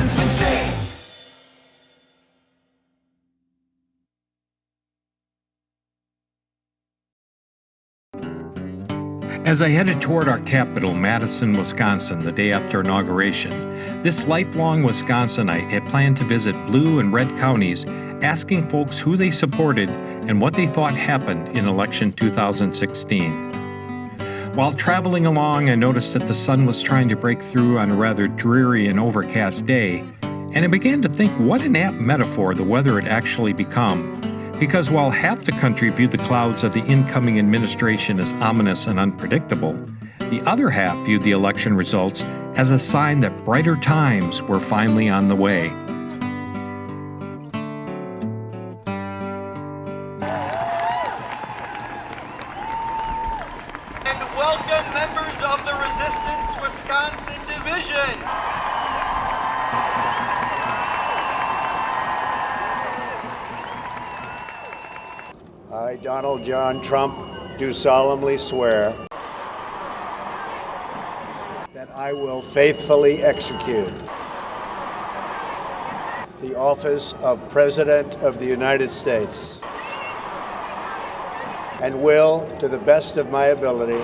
Wisconsin swing state. As I headed toward our capital, Madison, Wisconsin, the day after inauguration, this lifelong Wisconsinite had planned to visit blue and red counties, asking folks who they supported and what they thought happened in election 2016. While traveling along, I noticed that the sun was trying to break through on a rather dreary and overcast day, and I began to think what an apt metaphor the weather had actually become. Because while half the country viewed the clouds of the incoming administration as ominous and unpredictable, the other half viewed the election results as a sign that brighter times were finally on the way. And welcome members of the Resistance Wisconsin Division. I, Donald John Trump, do solemnly swear that I will faithfully execute the office of President of the United States and will, to the best of my ability,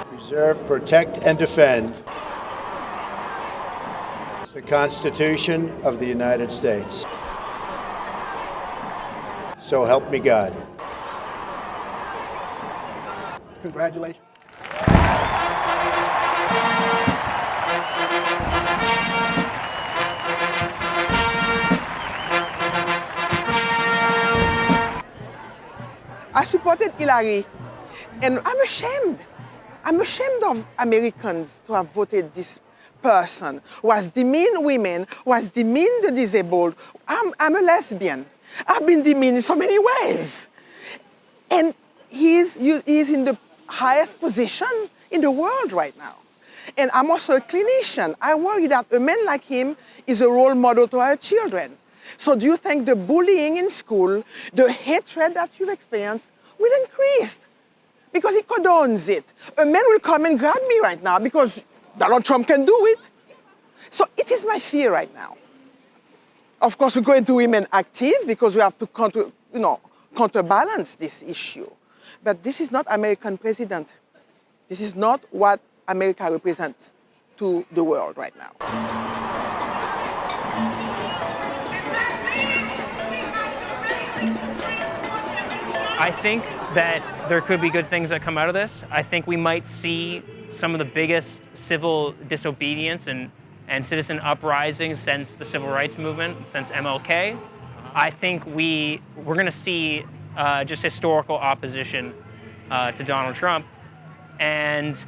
preserve, protect, and defend the Constitution of the United States. So help me God. Congratulations. I supported Hillary, and I'm ashamed. I'm ashamed of Americans to have voted this person who has demeaned women, who has demeaned the disabled. I'm a lesbian. I've been demeaned in so many ways. And he's in the highest position in the world right now. And I'm also a clinician. I worry that a man like him is a role model to our children. So do you think the bullying in school, the hatred that you've experienced will increase? Because he condones it. A man will come and grab me right now because Donald Trump can do it. So it is my fear right now. Of course, we're going to remain active because we have to counterbalance this issue. But this is not American president. This is not what America represents to the world right now. I think that there could be good things that come out of this. I think we might see some of the biggest civil disobedience and citizen uprisings since the civil rights movement, since MLK. I think we're going to see just historical opposition to Donald Trump. And,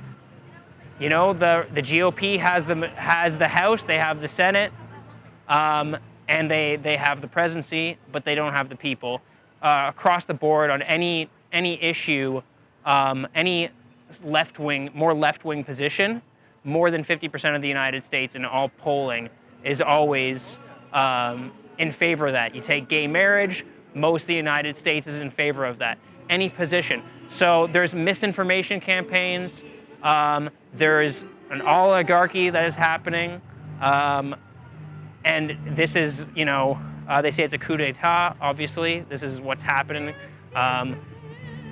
you know, the GOP has the House, they have the Senate, and they have the presidency, but they don't have the people. Across the board on any issue, any more left-wing position, more than 50% of the United States in all polling is always in favor of that. You take gay marriage, most of the United States is in favor of that. Any position. So there's misinformation campaigns, there's an oligarchy that is happening, and this is, you know, they say it's a coup d'etat, obviously. This is what's happening.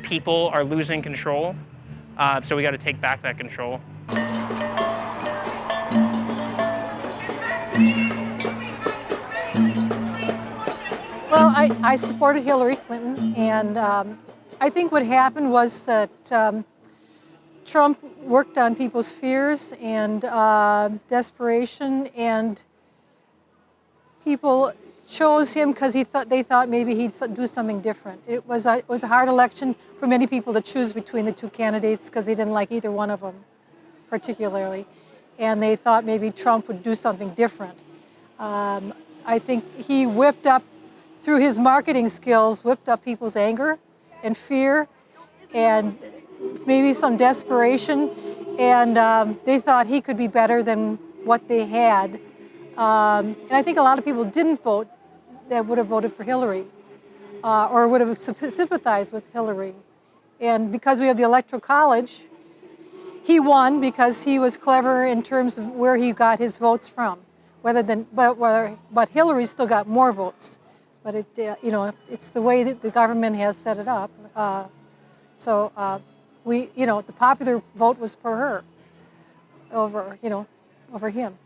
People are losing control, so we got to take back that control. Well, I supported Hillary Clinton, and I think what happened was that Trump worked on people's fears and desperation, and people chose him because they thought maybe he'd do something different. It was a hard election for many people to choose between the two candidates because they didn't like either one of them particularly, and they thought maybe Trump would do something different. I think he whipped up, through his marketing skills, whipped up people's anger and fear and maybe some desperation, and they thought he could be better than what they had. And I think a lot of people didn't vote that would have voted for Hillary or would have sympathized with Hillary. And because we have the Electoral College, he won because he was clever in terms of where he got his votes from. But Hillary still got more votes. But it's the way that the government has set it up. The popular vote was for her over him.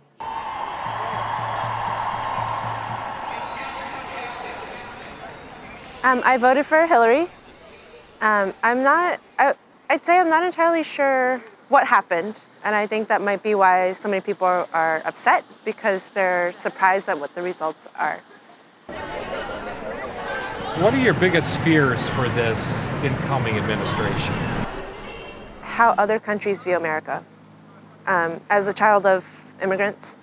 I voted for Hillary. I'd say I'm not entirely sure what happened, and I think that might be why so many people are upset, because they're surprised at what the results are. What are your biggest fears for this incoming administration? How other countries view America. As a child of immigrants,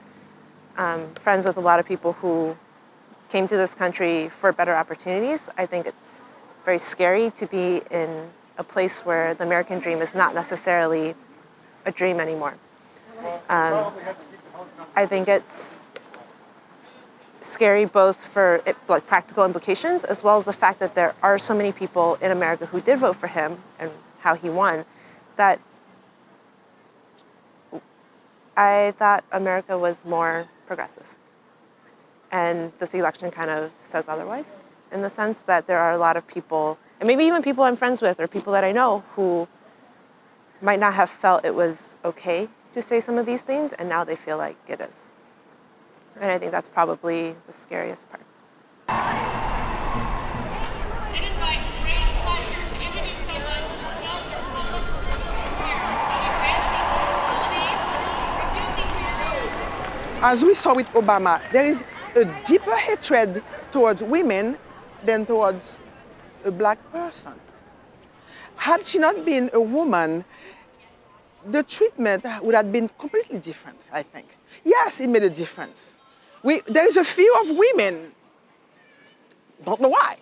friends with a lot of people who came to this country for better opportunities, I think it's very scary to be in a place where the American dream is not necessarily a dream anymore. I think it's scary both for practical implications, as well as the fact that there are so many people in America who did vote for him and how he won, that I thought America was more progressive. And this election kind of says otherwise, in the sense that there are a lot of people, and maybe even people I'm friends with or people that I know, who might not have felt it was okay to say some of these things, and now they feel like it is. And I think that's probably the scariest part. It is my great pleasure to introduce someone who felt your public support here on As we saw with Obama, there is a deeper hatred towards women than towards a black person. Had she not been a woman, the treatment would have been completely different, I think. Yes, it made a difference. There is a fear of women. Don't know why.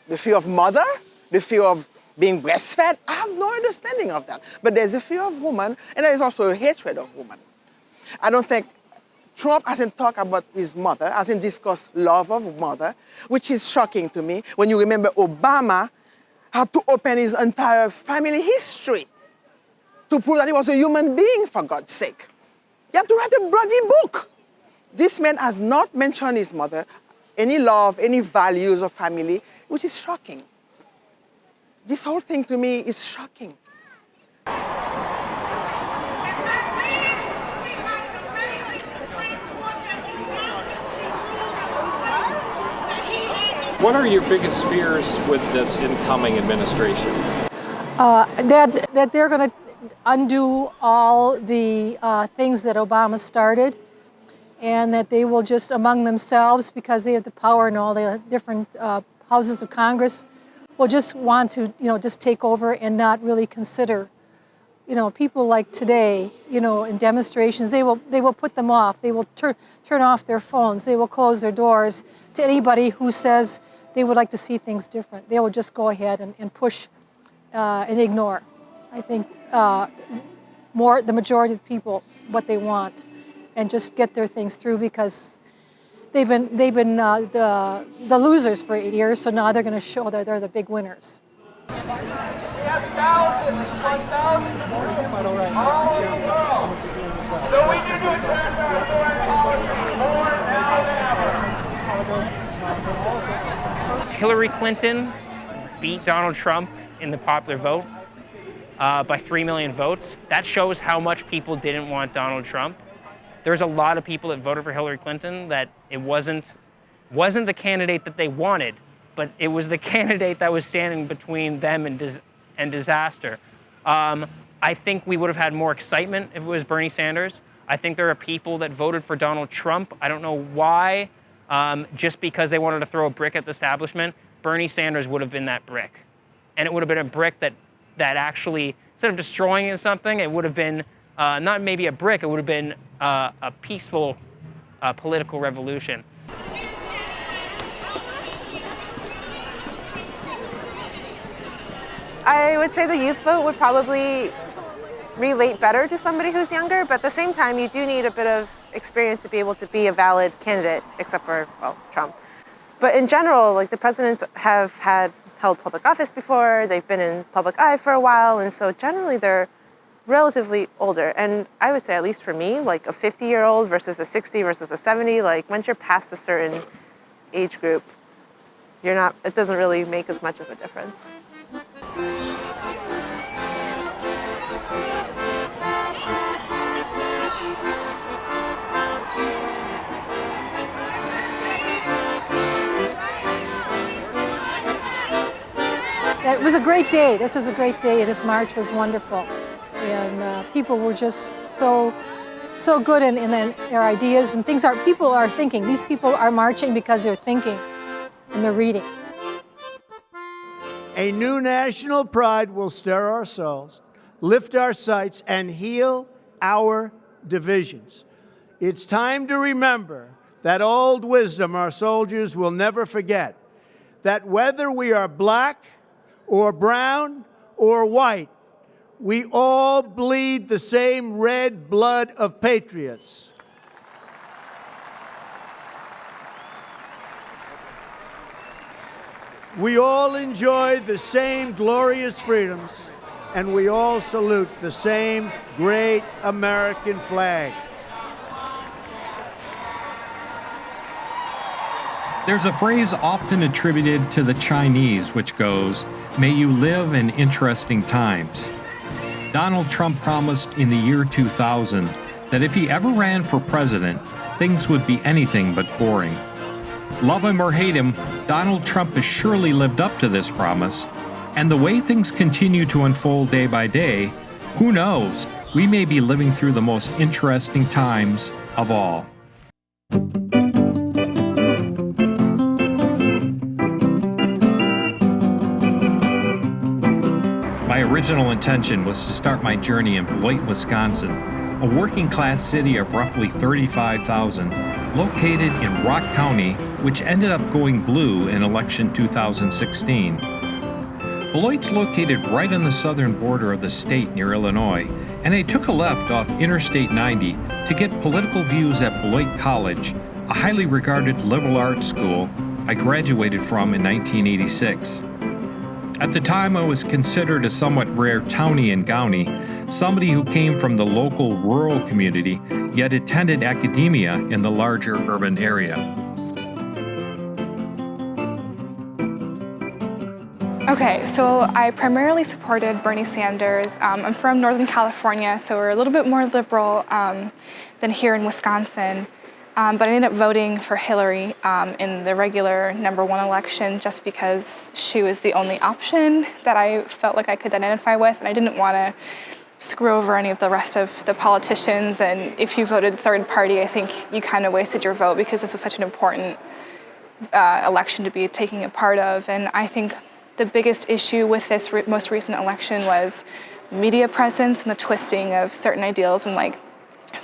The fear of mother, the fear of being breastfed. I have no understanding of that. But there's a fear of woman, and there is also a hatred of woman. I don't think Trump hasn't talked about his mother, hasn't discussed love of mother, which is shocking to me when you remember Obama had to open his entire family history to prove that he was a human being, for God's sake. He had to write a bloody book. This man has not mentioned his mother, any love, any values of family, which is shocking. This whole thing to me is shocking. What are your biggest fears with this incoming administration? That they're going to undo all the things that Obama started, and that they will just among themselves, because they have the power in all the different houses of Congress, will just want to just take over and not really consider people like today, in demonstrations. They will put them off. They will turn off their phones. They will close their doors to anybody who says they would like to see things different. They will just go ahead and push and ignore. I think the majority of people what they want, and just get their things through, because they've been the losers for 8 years. So now they're going to show that they're the big winners. We have thousands, 1,000 all over the world. So we need to address our foreign policy more now than ever. Hillary Clinton beat Donald Trump in the popular vote by 3 million votes. That shows how much people didn't want Donald Trump. There's a lot of people that voted for Hillary Clinton that it wasn't the candidate that they wanted, but it was the candidate that was standing between them and disaster. I think we would have had more excitement if it was Bernie Sanders. I think there are people that voted for Donald Trump. I don't know why, just because they wanted to throw a brick at the establishment. Bernie Sanders would have been that brick. And it would have been a brick that actually, instead of destroying something, it would have been not maybe a brick, it would have been a peaceful political revolution. I would say the youth vote would probably relate better to somebody who's younger, but at the same time, you do need a bit of experience to be able to be a valid candidate, except for, Trump. But in general, the presidents have held public office before, they've been in public eye for a while, and so generally they're relatively older. And I would say, at least for me, like a 50-year-old versus a 60 versus a 70, like once you're past a certain age group, it doesn't really make as much of a difference. It was a great day. This is a great day. This march was wonderful. And people were just so good in their ideas and things. People are thinking. These people are marching because they're thinking and they're reading. A new national pride will stir our souls, lift our sights, and heal our divisions. It's time to remember that old wisdom our soldiers will never forget, that whether we are black or brown or white, we all bleed the same red blood of patriots. We all enjoy the same glorious freedoms, and we all salute the same great American flag. There's a phrase often attributed to the Chinese which goes, "May you live in interesting times." Donald Trump promised in the year 2000 that if he ever ran for president, things would be anything but boring. Love him or hate him, Donald Trump has surely lived up to this promise, and the way things continue to unfold day by day, who knows, we may be living through the most interesting times of all. My original intention was to start my journey in Beloit, Wisconsin, a working-class city of roughly 35,000, located in Rock County, which ended up going blue in election 2016. Beloit's located right on the southern border of the state near Illinois, and I took a left off Interstate 90 to get political views at Beloit College, a highly regarded liberal arts school I graduated from in 1986. At the time, I was considered a somewhat rare townie and gownie, somebody who came from the local rural community, yet attended academia in the larger urban area. Okay, so I primarily supported Bernie Sanders. I'm from Northern California, so we're a little bit more liberal than here in Wisconsin. But I ended up voting for Hillary in the regular #1 election just because she was the only option that I felt like I could identify with, and I didn't want to screw over any of the rest of the politicians. And if you voted third party, I think you kind of wasted your vote because this was such an important election to be taking a part of. And I think the biggest issue with this most recent election was media presence and the twisting of certain ideals, and like,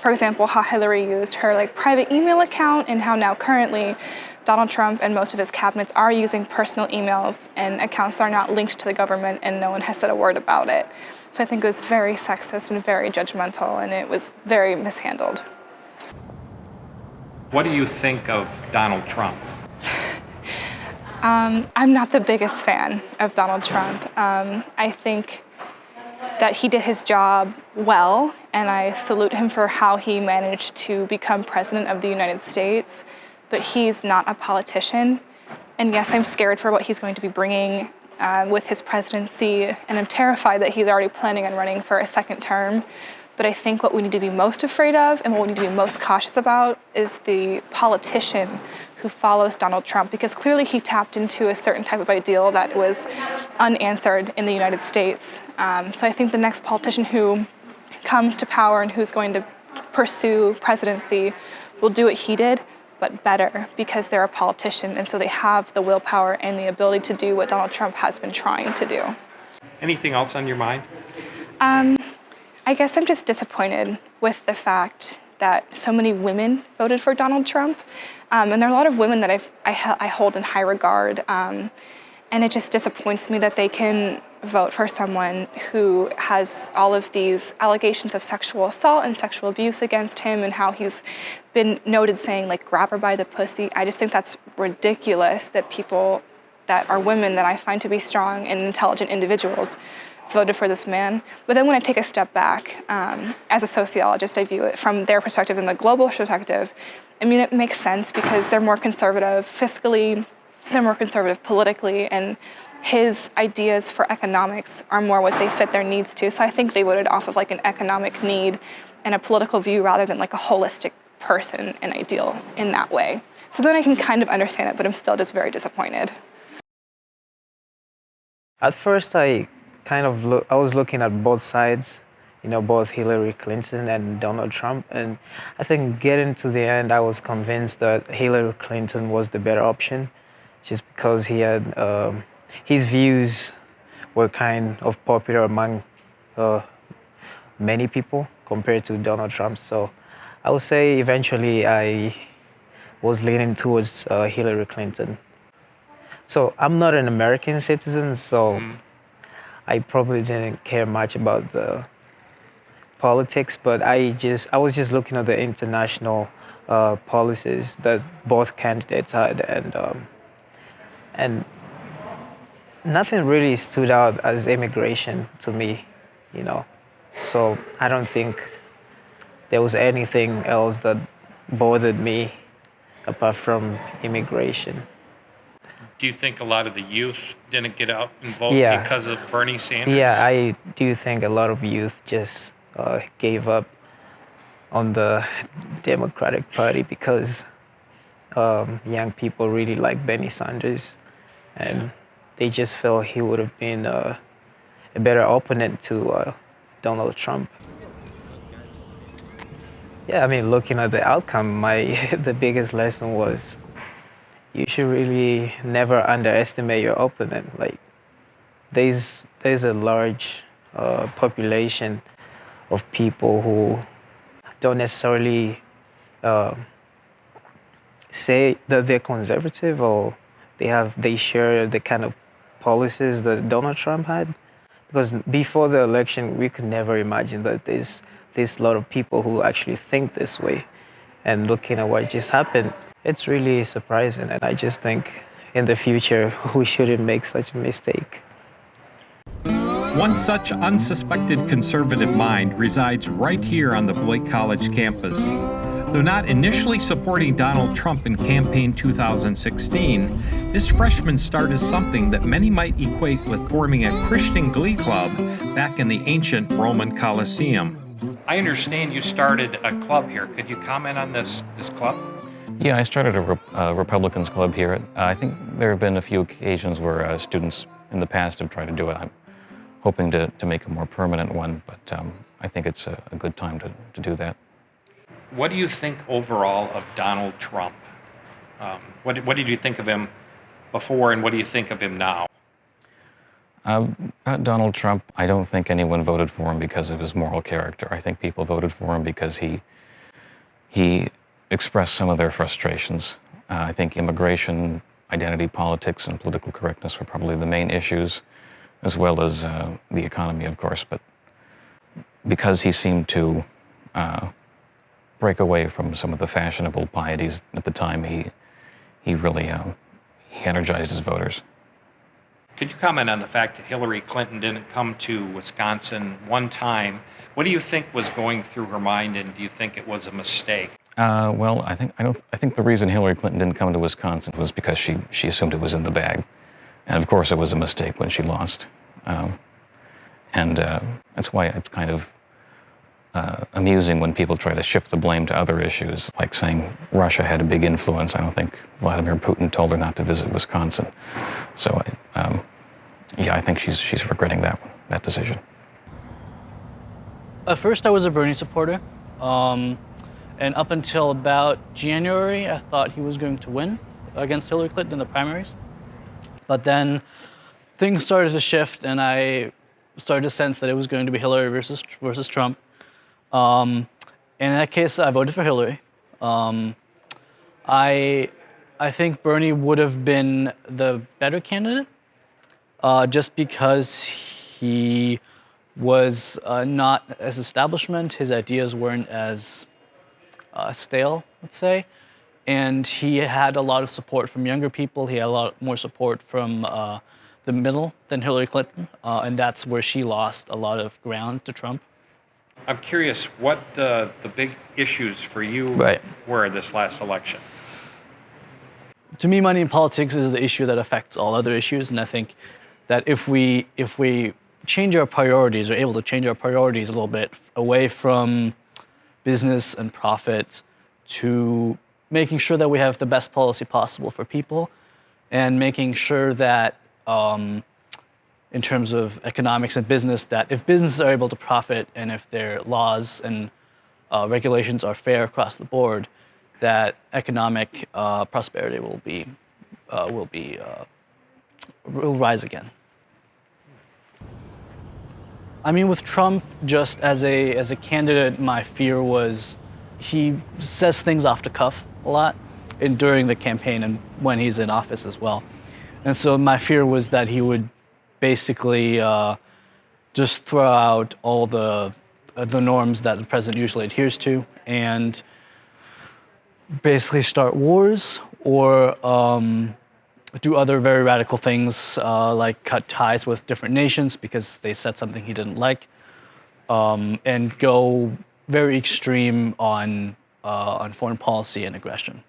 for example, how Hillary used her private email account, and how now currently Donald Trump and most of his cabinets are using personal emails and accounts that are not linked to the government, and no one has said a word about it. So I think it was very sexist and very judgmental, and it was very mishandled. What do you think of Donald Trump? I'm not the biggest fan of Donald Trump. I think that he did his job well, and I salute him for how he managed to become president of the United States, but he's not a politician. And yes, I'm scared for what he's going to be bringing with his presidency, and I'm terrified that he's already planning on running for a second term. But I think what we need to be most afraid of and what we need to be most cautious about is the politician who follows Donald Trump, because clearly he tapped into a certain type of ideal that was unanswered in the United States. So I think the next politician who comes to power and who's going to pursue presidency will do what he did, but better, because they're a politician, and so they have the willpower and the ability to do what Donald Trump has been trying to do. Anything else on your mind? I guess I'm just disappointed with the fact that so many women voted for Donald Trump. And there are a lot of women that I hold in high regard. And it just disappoints me that they can vote for someone who has all of these allegations of sexual assault and sexual abuse against him, and how he's been noted saying, grab her by the pussy. I just think that's ridiculous that people that are women that I find to be strong and intelligent individuals voted for this man. But then when I take a step back, as a sociologist, I view it from their perspective and the global perspective. I mean, it makes sense because they're more conservative fiscally, they're more conservative politically, and his ideas for economics are more what they fit their needs to. So I think they voted off of like an economic need and a political view rather than like a holistic person and ideal in that way. So then I can kind of understand it, but I'm still just very disappointed. At first, I was looking at both sides, you know, both Hillary Clinton and Donald Trump, and I think getting to the end, I was convinced that Hillary Clinton was the better option, just because he had his views were kind of popular among many people compared to Donald Trump. So I would say eventually I was leaning towards Hillary Clinton. So I'm not an American citizen, so I probably didn't care much about the politics, but I was just looking at the international policies that both candidates had, and nothing really stood out as immigration to me, you know. So I don't think there was anything else that bothered me apart from immigration. Do you think a lot of the youth didn't get out and vote Yeah. because of Bernie Sanders? Yeah, I do think a lot of youth just gave up on the Democratic Party because young people really like Bernie Sanders, and they just felt he would have been a better opponent to Donald Trump. Yeah, I mean, looking at the outcome, the biggest lesson was you should really never underestimate your opponent. Like, there's a large population of people who don't necessarily say that they're conservative or they share the kind of policies that Donald Trump had. Because before the election, we could never imagine that there's a lot of people who actually think this way. And looking at what just happened, it's really surprising. And I just think in the future, we shouldn't make such a mistake. One such unsuspected conservative mind resides right here on the Blake College campus. Though not initially supporting Donald Trump in campaign 2016, this freshman started something that many might equate with forming a Christian glee club back in the ancient Roman Colosseum. I understand you started a club here. Could you comment on this club? Yeah, I started a Republicans club here. I think there have been a few occasions where students in the past have tried to do it. I'm hoping to make a more permanent one, but I think it's a good time to do that. What do you think overall of Donald Trump? What did you think of him before, and what do you think of him now? About Donald Trump, I don't think anyone voted for him because of his moral character. I think people voted for him because he expressed some of their frustrations. I think immigration, identity politics, and political correctness were probably the main issues, as well as the economy, of course. But because he seemed to break away from some of the fashionable pieties at the time, he really he energized his voters. Could you comment on the fact that Hillary Clinton didn't come to Wisconsin one time? What do you think was going through her mind, and do you think it was a mistake? Well, I think the reason Hillary Clinton didn't come to Wisconsin was because she assumed it was in the bag, and of course it was a mistake when she lost, and that's why it's kind of amusing when people try to shift the blame to other issues, like saying Russia had a big influence. I don't think Vladimir Putin told her not to visit Wisconsin. So, yeah, I think she's regretting that decision. At first, I was a Bernie supporter, and up until about January, I thought he was going to win against Hillary Clinton in the primaries. But then things started to shift, and I started to sense that it was going to be Hillary versus Trump. And in that case, I voted for Hillary. I think Bernie would have been the better candidate, just because he was not as establishment. His ideas weren't as stale, let's say, and he had a lot of support from younger people. He had a lot more support from the middle than Hillary Clinton, and that's where she lost a lot of ground to Trump. I'm curious what the big issues for you were this last election. To me, money in politics is the issue that affects all other issues, and I think that if we change our priorities, or able to change our priorities a little bit away from business and profit to making sure that we have the best policy possible for people, and making sure that in terms of economics and business, that if businesses are able to profit and if their laws and regulations are fair across the board, that economic prosperity will rise again. I mean, with Trump, just as a candidate, my fear was he says things off the cuff a lot during the campaign and when he's in office as well. And so my fear was that he would basically just throw out all the norms that the president usually adheres to and basically start wars or do other very radical things like cut ties with different nations because they said something he didn't like, and go very extreme on foreign policy and aggression.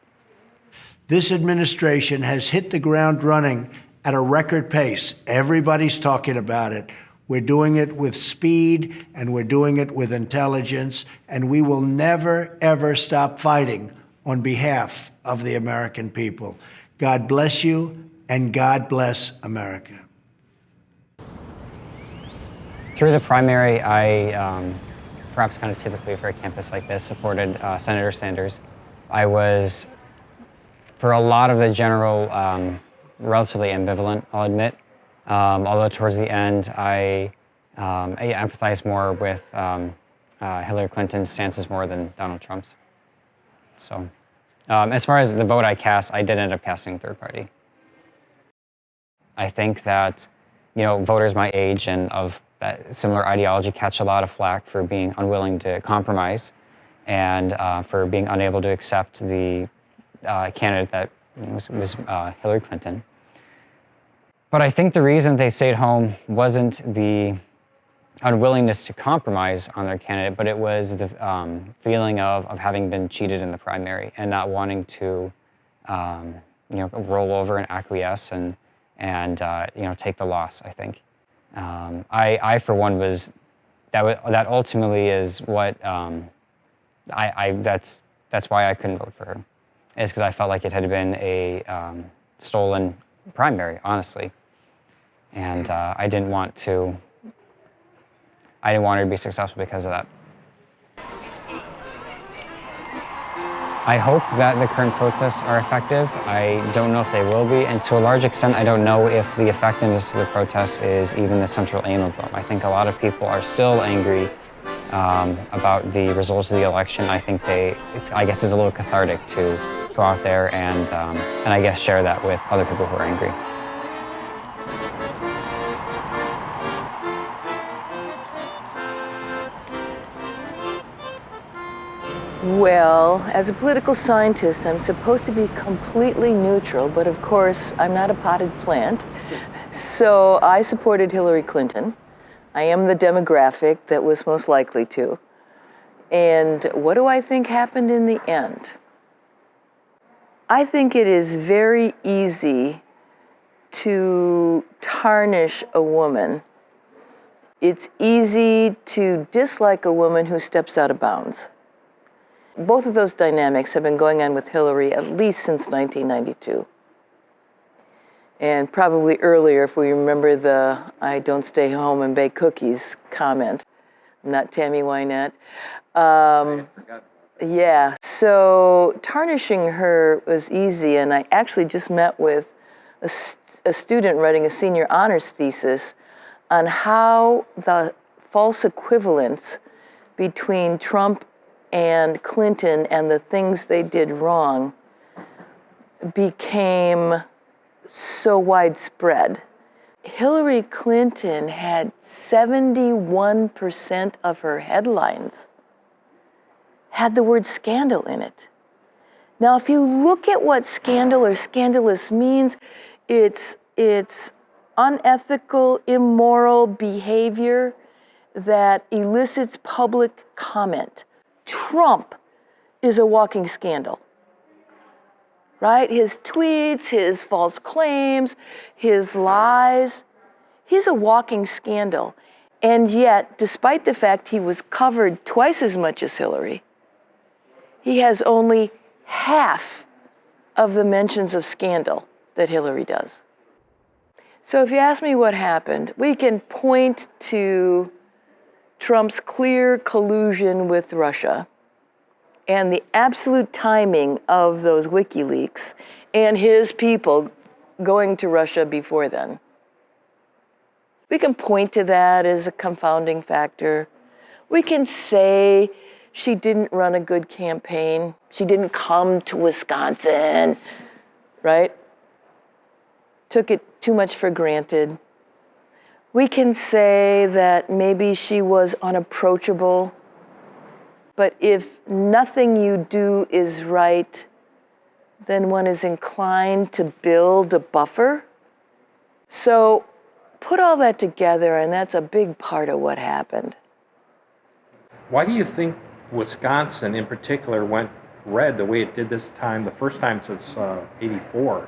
This administration has hit the ground running at a record pace. Everybody's talking about it. We're doing it with speed, and we're doing it with intelligence, and we will never, ever stop fighting on behalf of the American people. God bless you, and God bless America. Through the primary, I, perhaps kind of typically for a campus like this, supported Senator Sanders. I was, for a lot of the general, relatively ambivalent, I'll admit. Although towards the end, I empathized more with Hillary Clinton's stances more than Donald Trump's. So, as far as the vote I cast, I did end up casting third party. I think that, voters my age and of that similar ideology catch a lot of flack for being unwilling to compromise and for being unable to accept the candidate that was Hillary Clinton. But I think the reason they stayed home wasn't the unwillingness to compromise on their candidate, but it was the feeling of having been cheated in the primary and not wanting to, roll over and acquiesce and take the loss. I think I for one was that ultimately is what that's why I couldn't vote for her, is because I felt like it had been a stolen primary, honestly, and I didn't want her to be successful because of that. I hope that the current protests are effective. I don't know if they will be, and to a large extent, I don't know if the effectiveness of the protests is even the central aim of them. I think a lot of people are still angry about the results of the election. I think I guess it's a little cathartic to go out there and I guess share that with other people who are angry. Well, as a political scientist, I'm supposed to be completely neutral, but of course, I'm not a potted plant. So I supported Hillary Clinton. I am the demographic that was most likely to. And what do I think happened in the end? I think it is very easy to tarnish a woman. It's easy to dislike a woman who steps out of bounds. Both of those dynamics have been going on with Hillary at least since 1992. And probably earlier, if we remember the "I don't stay home and bake cookies" comment. I'm not Tammy Wynette. Yeah, so tarnishing her was easy, and I actually just met with a student writing a senior honors thesis on how the false equivalence between Trump and Clinton and the things they did wrong became so widespread. Hillary Clinton had 71% of her headlines had the word scandal in it. Now, if you look at what scandal or scandalous means, it's unethical, immoral behavior that elicits public comment. Trump is a walking scandal, right? His tweets, his false claims, his lies, he's a walking scandal. And yet, despite the fact he was covered twice as much as Hillary, he has only half of the mentions of scandal that Hillary does. So if you ask me what happened, we can point to Trump's clear collusion with Russia and the absolute timing of those WikiLeaks and his people going to Russia before then. We can point to that as a confounding factor. We can say she didn't run a good campaign. She didn't come to Wisconsin, right? Took it too much for granted. We can say that maybe she was unapproachable. But if nothing you do is right, then one is inclined to build a buffer. So put all that together, and that's a big part of what happened. Why do you think Wisconsin in particular went red the way it did this time, the first time since '84,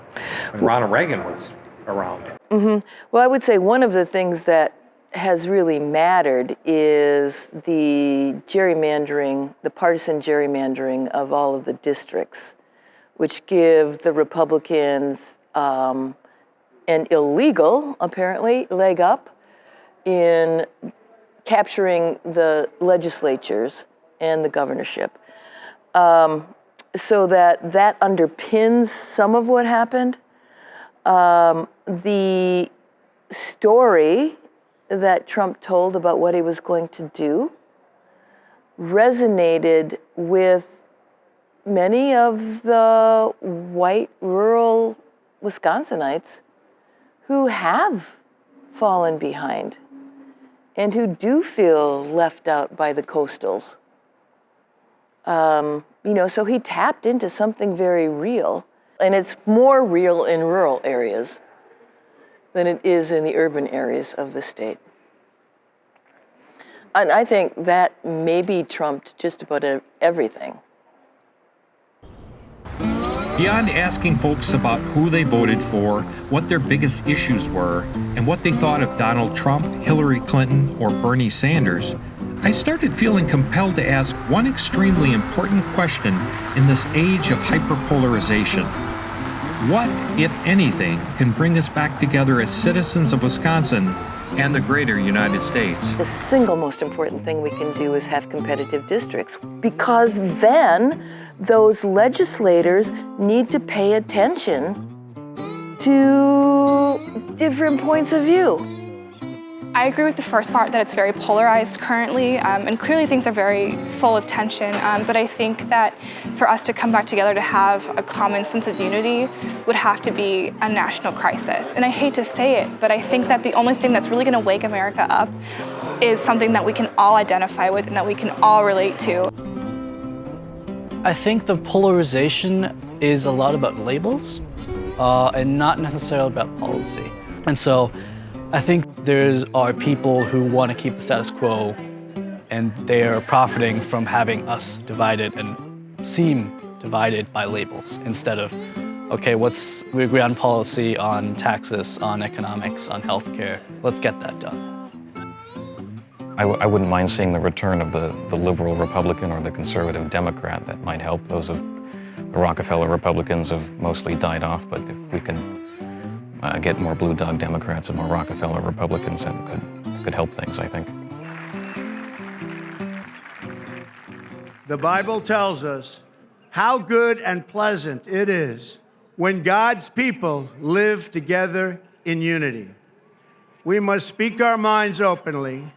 when Ronald Reagan was around? Mm-hmm. Well, I would say one of the things that has really mattered is the gerrymandering, the partisan gerrymandering of all of the districts, which give the Republicans an illegal, apparently, leg up in capturing the legislatures and the governorship. So that underpins some of what happened. The story that Trump told about what he was going to do resonated with many of the white rural Wisconsinites who have fallen behind and who do feel left out by the coastals. So he tapped into something very real, and it's more real in rural areas than it is in the urban areas of the state. And I think that maybe trumped just about everything. Beyond asking folks about who they voted for, what their biggest issues were, and what they thought of Donald Trump, Hillary Clinton, or Bernie Sanders, I started feeling compelled to ask one extremely important question in this age of hyperpolarization. What, if anything, can bring us back together as citizens of Wisconsin and the greater United States? The single most important thing we can do is have competitive districts, because then those legislators need to pay attention to different points of view. I agree with the first part that it's very polarized currently, and clearly things are very full of tension, but I think that for us to come back together to have a common sense of unity would have to be a national crisis. And I hate to say it, but I think that the only thing that's really going to wake America up is something that we can all identify with and that we can all relate to. I think the polarization is a lot about labels and not necessarily about policy. And so I think there are people who want to keep the status quo, and they are profiting from having us divided and seem divided by labels instead of, okay, we agree on policy, on taxes, on economics, on healthcare. Let's get that done. I wouldn't mind seeing the return of the liberal Republican or the conservative Democrat. That might help. Those of the Rockefeller Republicans have mostly died off, but if we can get more blue dog Democrats and more Rockefeller Republicans, that could help things, I think. The Bible tells us how good and pleasant it is when God's people live together in unity. We must speak our minds openly,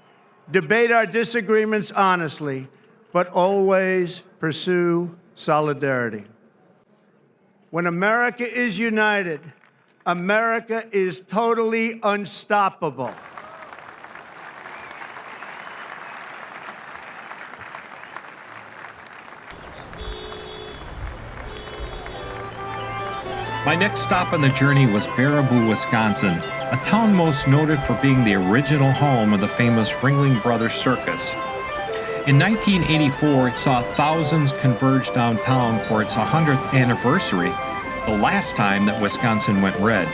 debate our disagreements honestly, but always pursue solidarity. When America is united, America is totally unstoppable. My next stop on the journey was Baraboo, Wisconsin, a town most noted for being the original home of the famous Ringling Brothers Circus. In 1984, it saw thousands converge downtown for its 100th anniversary, the last time that Wisconsin went red.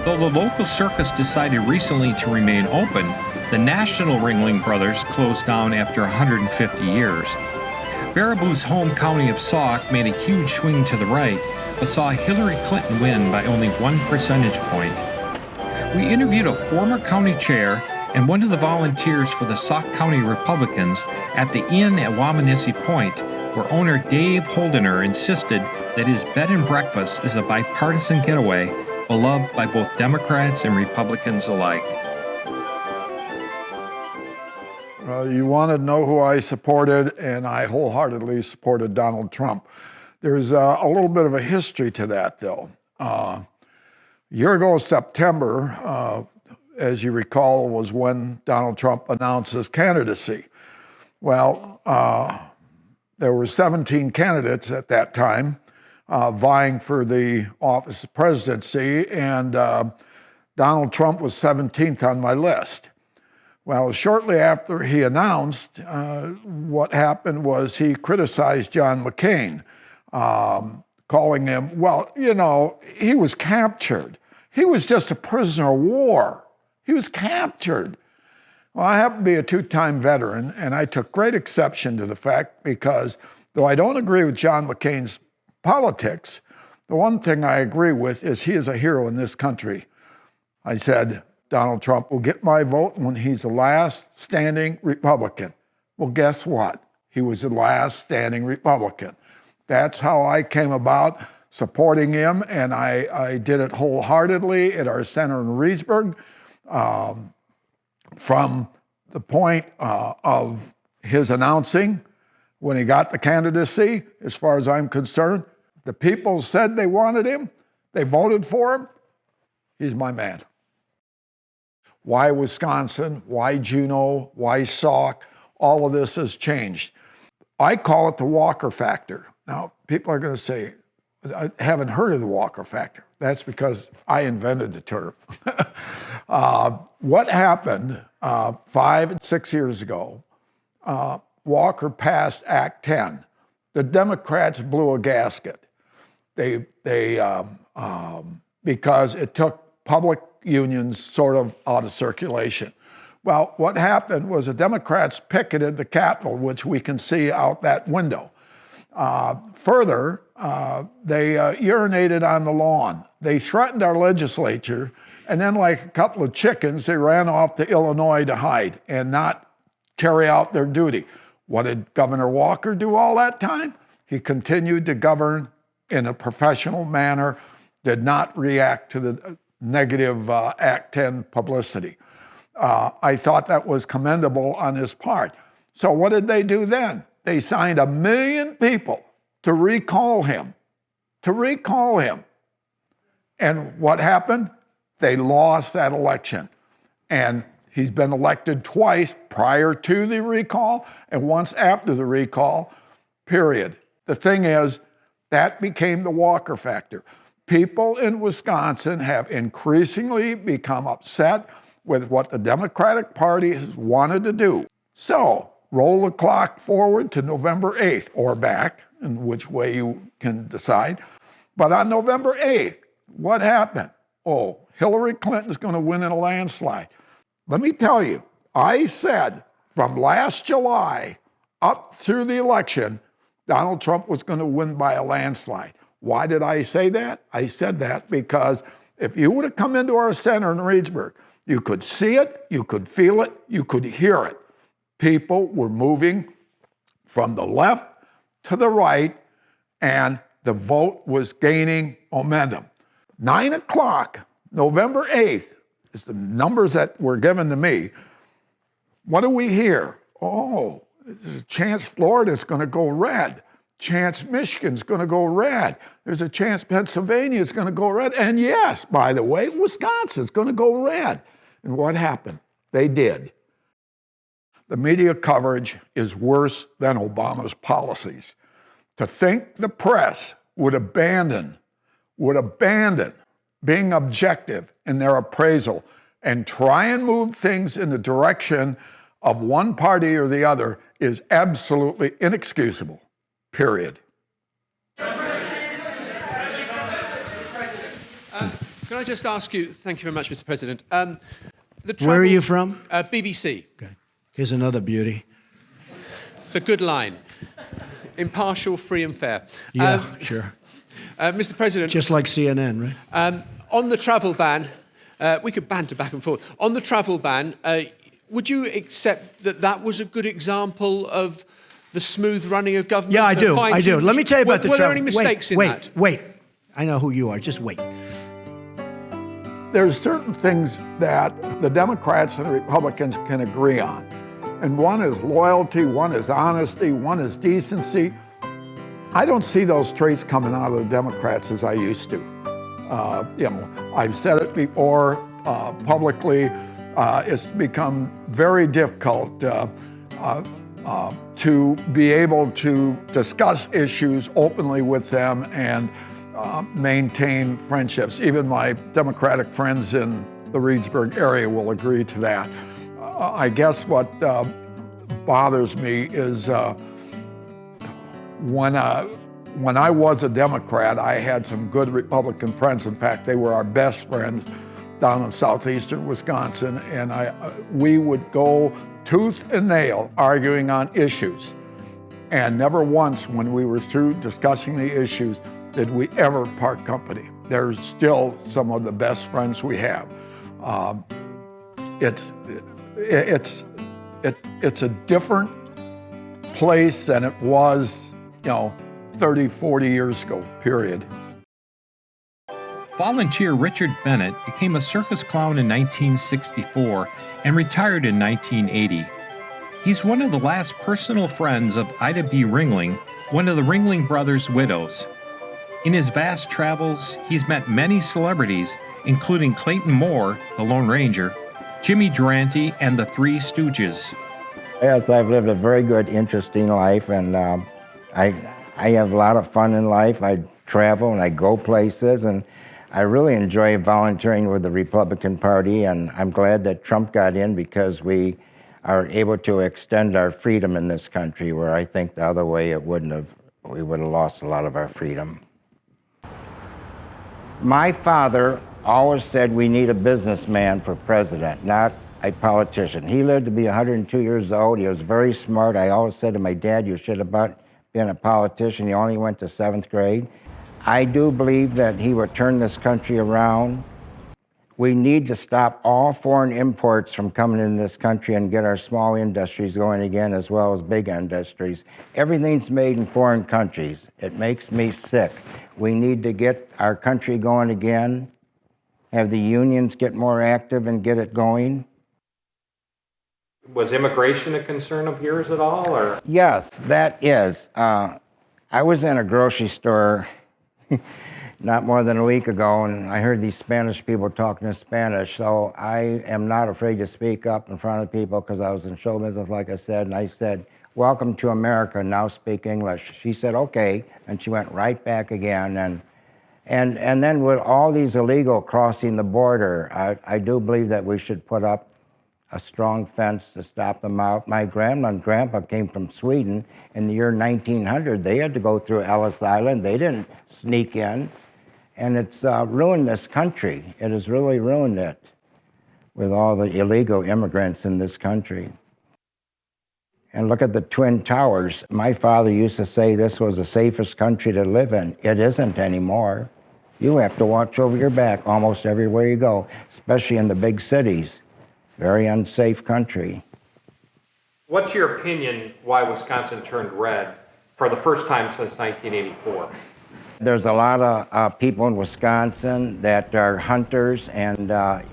Though the local circus decided recently to remain open, the national Ringling Brothers closed down after 150 years. Baraboo's home county of Sauk made a huge swing to the right, but saw Hillary Clinton win by only 1 percentage point. We interviewed a former county chair and one of the volunteers for the Sauk County Republicans at the inn at Wamanissie Point, where owner Dave Holdener insisted that his bed and breakfast is a bipartisan getaway beloved by both Democrats and Republicans alike. You want to know who I supported, and I wholeheartedly supported Donald Trump. There's a little bit of a history to that, though. A year ago, September, as you recall, was when Donald Trump announced his candidacy. Well, there were 17 candidates at that time vying for the office of presidency, and Donald Trump was 17th on my list. Well, shortly after he announced, what happened was he criticized John McCain, calling him, well, you know, he was captured. He was just a prisoner of war. He was captured. Well, I happen to be a two-time veteran, and I took great exception to the fact because, though I don't agree with John McCain's politics, the one thing I agree with is he is a hero in this country. I said, Donald Trump will get my vote when he's the last standing Republican. Well, guess what? He was the last standing Republican. That's how I came about supporting him, and I did it wholeheartedly at our center in Reedsburg. From the point of his announcing when he got the candidacy, as far as I'm concerned, the people said they wanted him, they voted for him, he's my man. Why Wisconsin? Why Juneau? Why Sauk? All of this has changed. I call it the Walker factor. Now, people are going to say, I haven't heard of the Walker factor. That's because I invented the term. What happened 5 and 6 years ago, Walker passed Act 10. The Democrats blew a gasket. Because it took public unions sort of out of circulation. Well, what happened was the Democrats picketed the Capitol, which we can see out that window. Further, they urinated on the lawn. They threatened our legislature, and then like a couple of chickens, they ran off to Illinois to hide and not carry out their duty. What did Governor Walker do all that time? He continued to govern in a professional manner, did not react to the negative Act 10 publicity. I thought that was commendable on his part. So what did they do then? They signed 1 million people to recall him, And what happened? They lost that election. And he's been elected twice prior to the recall and once after the recall, period. The thing is, that became the Walker factor. People in Wisconsin have increasingly become upset with what the Democratic Party has wanted to do. So, roll the clock forward to November 8th, or back, in which way you can decide. But on November 8th, what happened? Oh, Hillary Clinton's going to win in a landslide. Let me tell you, I said from last July up through the election, Donald Trump was going to win by a landslide. Why did I say that? I said that because if you would have come into our center in Reedsburg, you could see it, you could feel it, you could hear it. People were moving from the left to the right, and the vote was gaining momentum. 9 o'clock, November 8th, is the numbers that were given to me. What do we hear? Oh, there's a chance Florida's going to go red. Chance Michigan's going to go red. There's a chance Pennsylvania's going to go red. And yes, by the way, Wisconsin's going to go red. And what happened? They did. The media coverage is worse than Obama's policies. To think the press would abandon being objective in their appraisal and try and move things in the direction of one party or the other is absolutely inexcusable, period. Can I just ask you, thank you very much, Mr. President. Where are you from? BBC. Okay. Here's another beauty. It's a good line. Impartial, free and fair. Yeah, sure. Mr. President. Just like CNN, right? On the travel ban, we could banter back and forth. On the travel ban, would you accept that that was a good example of the smooth running of government? Yeah, I do. I do. Let me tell you about the travel. Were there travel. any mistakes in that? Wait. I know who you are. Just wait. There's certain things that the Democrats and the Republicans can agree on. And one is loyalty, one is honesty, one is decency. I don't see those traits coming out of the Democrats as I used to. I've said it before publicly. It's become very difficult to be able to discuss issues openly with them and maintain friendships. Even my Democratic friends in the Reedsburg area will agree to that. I guess what bothers me is when I was a Democrat, I had some good Republican friends. In fact, they were our best friends down in southeastern Wisconsin, and we would go tooth and nail arguing on issues. And never once, when we were through discussing the issues, did we ever part company. They're still some of the best friends we have. It's a different place than it was, 30, 40 years ago, period. Volunteer Richard Bennett became a circus clown in 1964 and retired in 1980. He's one of the last personal friends of Ida B. Ringling, one of the Ringling Brothers' widows. In his vast travels, he's met many celebrities, including Clayton Moore, the Lone Ranger, Jimmy Durante, and the Three Stooges. Yes, I've lived a very good, interesting life, and I have a lot of fun in life. I travel and I go places, and I really enjoy volunteering with the Republican Party, and I'm glad that Trump got in because we are able to extend our freedom in this country, where I think the other way we would have lost a lot of our freedom. My father always said we need a businessman for president, not a politician. He lived to be 102 years old. He was very smart. I always said to my dad, you should have been a politician. He only went to 7th grade. I do believe that he would turn this country around. We need to stop all foreign imports from coming in this country and get our small industries going again, as well as big industries. Everything's made in foreign countries. It makes me sick. We need to get our country going again, have the unions get more active and get it going. Was immigration a concern of yours at all, or? Yes, that is. I was in a grocery store not more than a week ago, and I heard these Spanish people talking in Spanish, so I am not afraid to speak up in front of people because I was in show business, like I said, and I said, welcome to America, now speak English. She said, okay, and she went right back again, and then with all these illegal crossing the border, I do believe that we should put up a strong fence to stop them out. My grandma and grandpa came from Sweden in the year 1900. They had to go through Ellis Island. They didn't sneak in. And it's ruined this country. It has really ruined it with all the illegal immigrants in this country. And look at the Twin Towers. My father used to say this was the safest country to live in. It isn't anymore. You have to watch over your back almost everywhere you go, especially in the big cities. Very unsafe country. What's your opinion why Wisconsin turned red for the first time since 1984? There's a lot of people in Wisconsin that are hunters, and I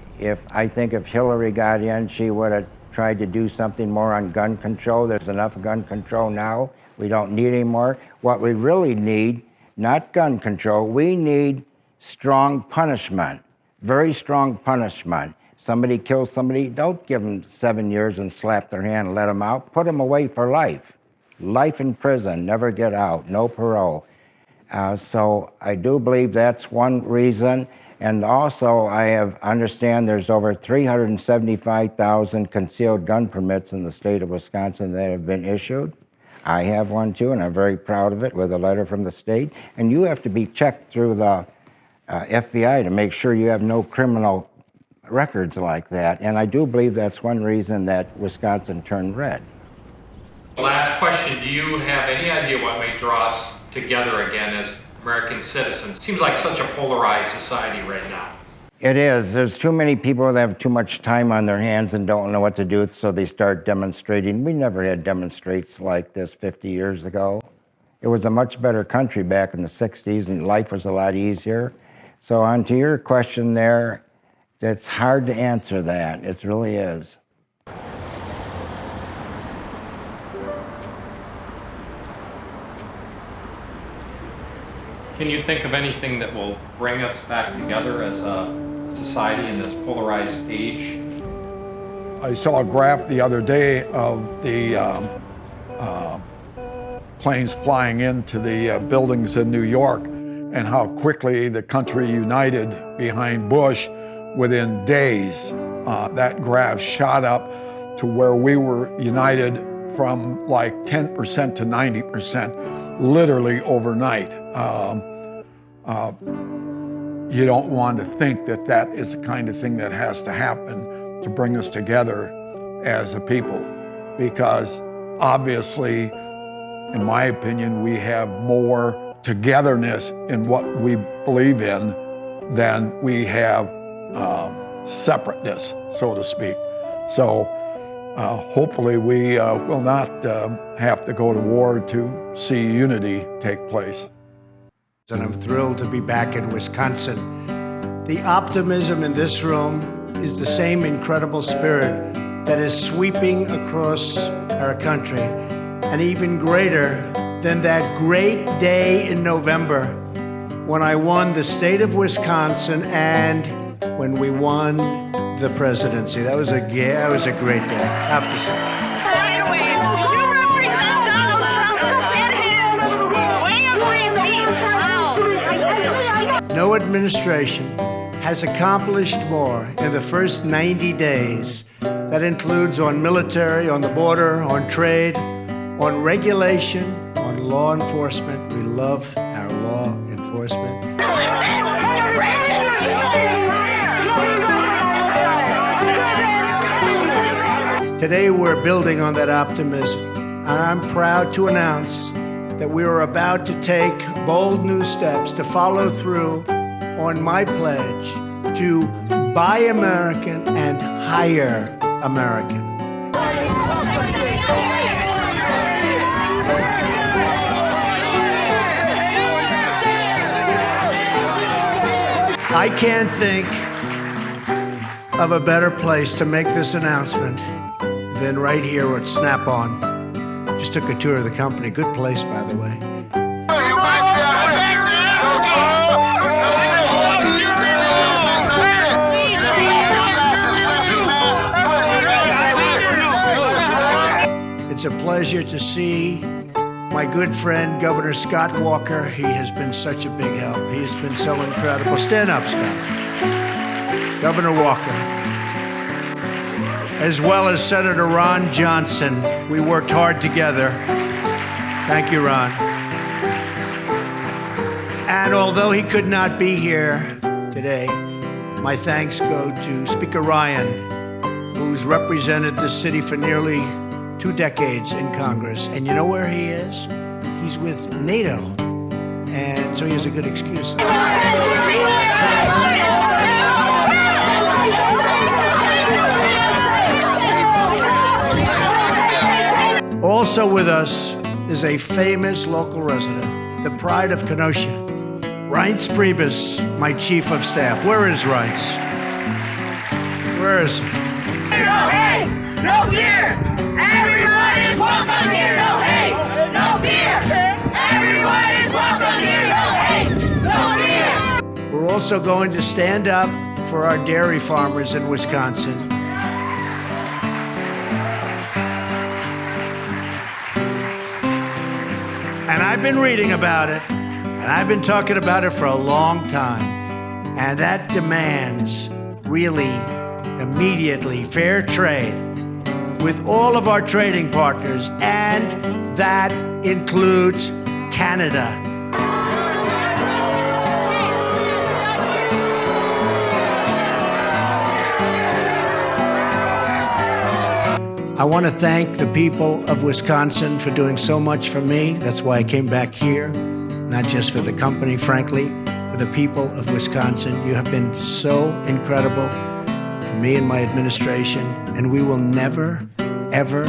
think if Hillary got in, she would have tried to do something more on gun control. There's enough gun control now. We don't need any more. What we really need, not gun control, we need strong punishment, very strong punishment. Somebody kills somebody, don't give them 7 years and slap their hand and let them out. Put them away for life. Life in prison, never get out, no parole. So I do believe that's one reason. And also, I understand there's over 375,000 concealed gun permits in the state of Wisconsin that have been issued. I have one too, and I'm very proud of it, with a letter from the state. And you have to be checked through the FBI to make sure you have no criminal records like that. And I do believe that's one reason that Wisconsin turned red. Last question, do you have any idea what might draw us together again as American citizens? It seems like such a polarized society right now. It is. There's too many people that have too much time on their hands and don't know what to do, so they start demonstrating. We never had demonstrates like this 50 years ago. It was a much better country back in the 60s, and life was a lot easier. So on to your question there, it's hard to answer that. It really is. Can you think of anything that will bring us back together as a society in this polarized age? I saw a graph the other day of the planes flying into the buildings in New York and how quickly the country united behind Bush within days. That graph shot up to where we were united from like 10% to 90%, literally overnight. You don't want to think that that is the kind of thing that has to happen to bring us together as a people, because obviously, in my opinion, we have more togetherness in what we believe in than we have separateness, so to speak. So hopefully we will not have to go to war to see unity take place. And I'm thrilled to be back in Wisconsin. The optimism in this room is the same incredible spirit that is sweeping across our country, and even greater than that great day in November when I won the state of Wisconsin and when we won the presidency. That was a great day, I have to say. No administration has accomplished more in the first 90 days. That includes on military, on the border, on trade, on regulation, on law enforcement. We love our law enforcement. Today we're building on that optimism. I'm proud to announce that we are about to take bold new steps to follow through on my pledge to buy American and hire American. I can't think of a better place to make this announcement than right here at Snap-on. Just took a tour of the company. Good place, by the way. It's a pleasure to see my good friend, Governor Scott Walker. He has been such a big help. He has been so incredible. Stand up, Scott. Governor Walker. As well as Senator Ron Johnson. We worked hard together. Thank you, Ron. And although he could not be here today, my thanks go to Speaker Ryan, who's represented this city for nearly 2 decades in Congress. And you know where he is? He's with NATO. And so he has a good excuse. Also with us is a famous local resident, the pride of Kenosha, Reince Priebus, my chief of staff. Where is Reince? Where is he? No hate, no fear. Everyone is welcome here. No hate, no fear. Everyone is welcome here. No hate, no fear. We're also going to stand up for our dairy farmers in Wisconsin. And I've been reading about it, and I've been talking about it for a long time. And that demands really immediately fair trade with all of our trading partners, and that includes Canada. I want to thank the people of Wisconsin for doing so much for me. That's why I came back here, not just for the company, frankly, for the people of Wisconsin. You have been so incredible to me and my administration, and we will never, ever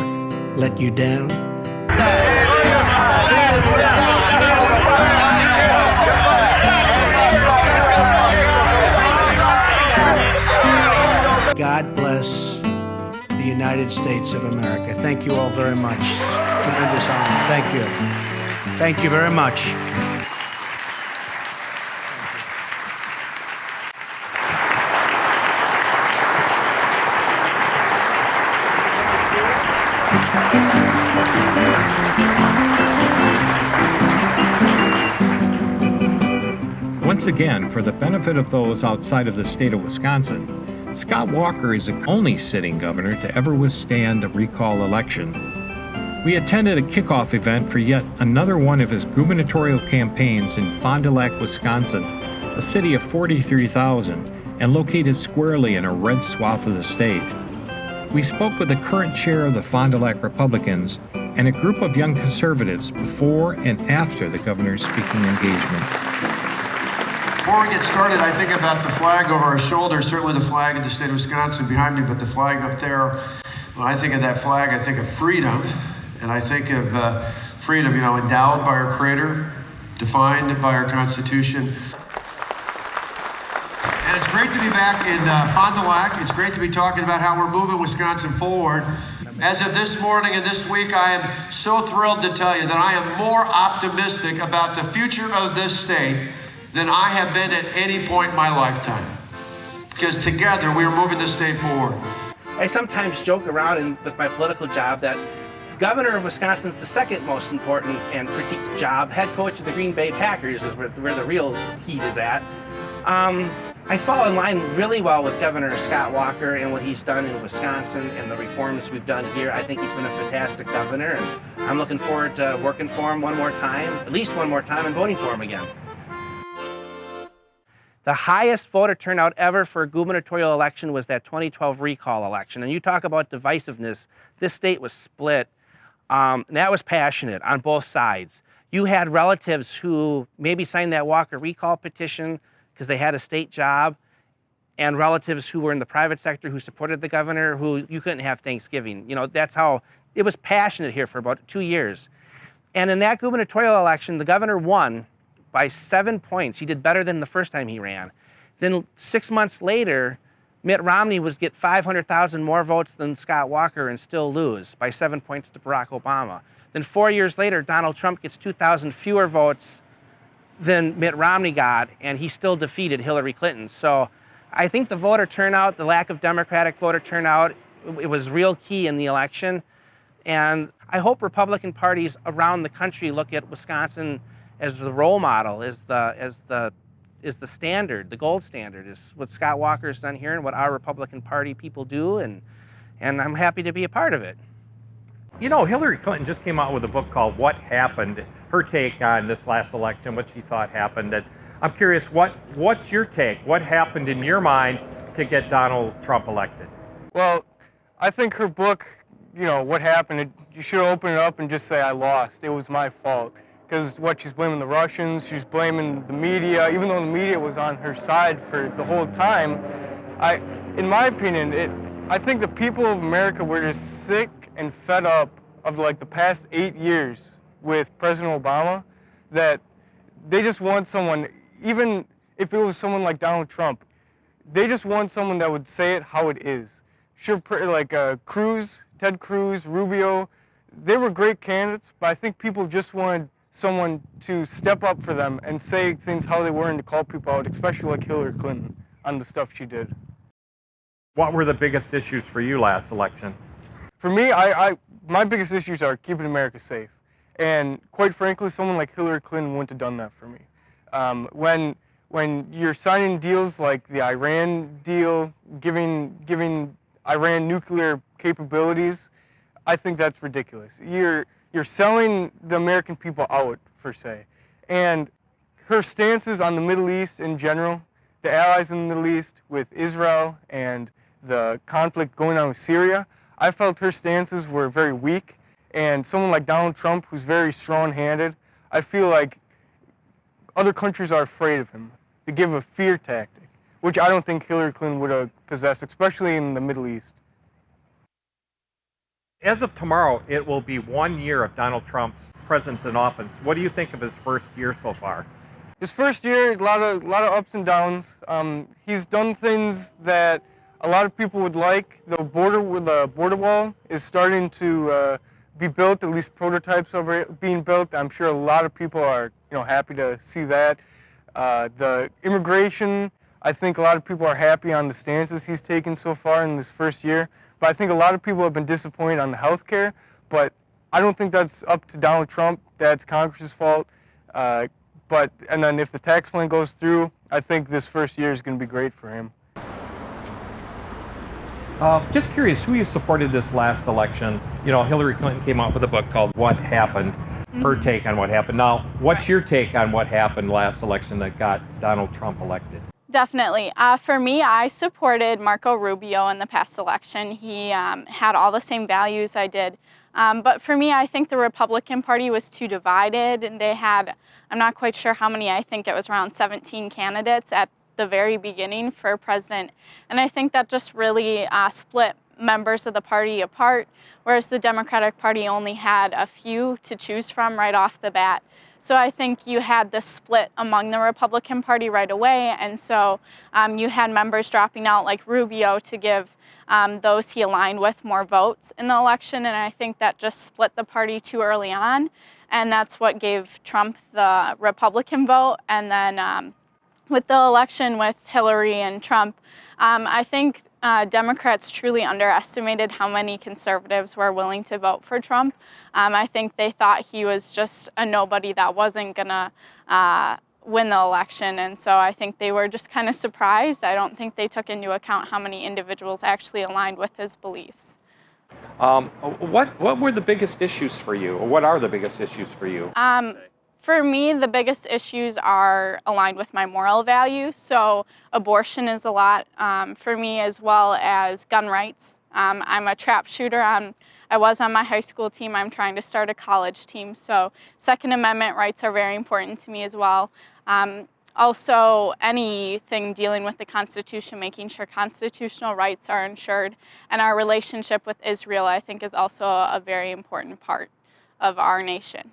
let you down. God bless the United States of America. Thank you all very much. Tremendous honor. Thank you. Thank you very much. Once again, for the benefit of those outside of the state of Wisconsin, Scott Walker is the only sitting governor to ever withstand a recall election. We attended a kickoff event for yet another one of his gubernatorial campaigns in Fond du Lac, Wisconsin, a city of 43,000 and located squarely in a red swath of the state. We spoke with the current chair of the Fond du Lac Republicans and a group of young conservatives before and after the governor's speaking engagement. Before we get started, I think about the flag over our shoulders, certainly the flag of the state of Wisconsin behind me, but the flag up there, when I think of that flag, I think of freedom. And I think of freedom, endowed by our Creator, defined by our Constitution. And it's great to be back in Fond du Lac. It's great to be talking about how we're moving Wisconsin forward. As of this morning and this week, I am so thrilled to tell you that I am more optimistic about the future of this state than I have been at any point in my lifetime. Because together, we are moving this state forward. I sometimes joke around with my political job that governor of Wisconsin is the second most important and critiqued job. Head coach of the Green Bay Packers is where the real heat is at. I fall in line really well with Governor Scott Walker and what he's done in Wisconsin and the reforms we've done here. I think he's been a fantastic governor, and I'm looking forward to working for him one more time, at least one more time, and voting for him again. The highest voter turnout ever for a gubernatorial election was that 2012 recall election. And you talk about divisiveness, this state was split. And that was passionate on both sides. You had relatives who maybe signed that Walker recall petition because they had a state job, and relatives who were in the private sector who supported the governor who you couldn't have Thanksgiving. That's how it was passionate here for about 2 years. And in that gubernatorial election, the governor won by 7 points. He did better than the first time he ran. Then 6 months later, Mitt Romney was get 500,000 more votes than Scott Walker and still lose by 7 points to Barack Obama. Then 4 years later, Donald Trump gets 2,000 fewer votes than Mitt Romney got, and he still defeated Hillary Clinton. So I think the voter turnout, the lack of Democratic voter turnout, it was real key in the election. And I hope Republican parties around the country look at Wisconsin as the role model, as the standard, the gold standard, is what Scott Walker's done here and what our Republican Party people do, and I'm happy to be a part of it. Hillary Clinton just came out with a book called What Happened, her take on this last election, what she thought happened. And I'm curious, what's your take? What happened in your mind to get Donald Trump elected? Well, I think her book, what happened, you should open it up and just say, I lost. It was my fault. Because she's blaming the Russians, she's blaming the media, even though the media was on her side for the whole time. In my opinion, I think the people of America were just sick and fed up of the past 8 years with President Obama, that they just want someone, even if it was someone like Donald Trump, they just want someone that would say it how it is. Sure, Cruz, Ted Cruz, Rubio, they were great candidates, but I think people just wanted someone to step up for them and say things how they were and to call people out, especially like Hillary Clinton on the stuff she did. What were the biggest issues for you last election? For me, my biggest issues are keeping America safe. And quite frankly, someone like Hillary Clinton wouldn't have done that for me. When when you're signing deals like the Iran deal, giving Iran nuclear capabilities, I think that's ridiculous. You're selling the American people out, per se. And her stances on the Middle East in general, the allies in the Middle East with Israel and the conflict going on with Syria, I felt her stances were very weak. And someone like Donald Trump, who's very strong-handed, I feel like other countries are afraid of him. They give a fear tactic, which I don't think Hillary Clinton would have possessed, especially in the Middle East. As of tomorrow, it will be 1 year of Donald Trump's presence in office. What do you think of his first year so far? His first year, a lot of ups and downs. He's done things that a lot of people would like. The border wall is starting to be built. At least prototypes of it being built. I'm sure a lot of people are happy to see that. The immigration, I think a lot of people are happy on the stances he's taken so far in this first year. But I think a lot of people have been disappointed on the health care. But I don't think that's up to Donald Trump. That's Congress's fault. And then if the tax plan goes through, I think this first year is going to be great for him. Just curious, who you supported this last election? Hillary Clinton came out with a book called What Happened, her take on what happened. Now, what's your take on what happened last election that got Donald Trump elected? Definitely. For me, I supported Marco Rubio in the past election. He had all the same values I did. But for me, I think the Republican Party was too divided. And they had, I'm not quite sure how many, I think it was around 17 candidates at the very beginning for president. And I think that just really split members of the party apart, whereas the Democratic Party only had a few to choose from right off the bat. So I think you had this split among the Republican Party right away, and so you had members dropping out like Rubio to give those he aligned with more votes in the election, and I think that just split the party too early on, and that's what gave Trump the Republican vote. And then with the election with Hillary and Trump, I think Democrats truly underestimated how many conservatives were willing to vote for Trump. I think they thought he was just a nobody that wasn't gonna win the election, and so I think they were just kind of surprised. I don't think they took into account how many individuals actually aligned with his beliefs. What were the biggest issues for you, or what are the biggest issues for you? For me, the biggest issues are aligned with my moral values. So abortion is a lot for me, as well as gun rights. I'm a trap shooter. I was on my high school team. I'm trying to start a college team. So Second Amendment rights are very important to me as well. Also, anything dealing with the Constitution, making sure constitutional rights are ensured. And our relationship with Israel, I think, is also a very important part of our nation.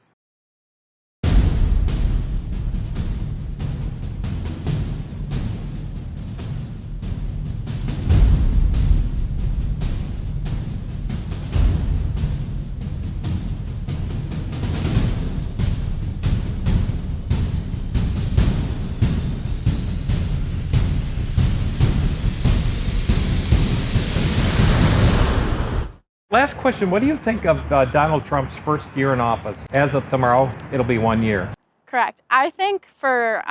Last question, what do you think of Donald Trump's first year in office? As of tomorrow, it'll be 1 year. Correct. I think for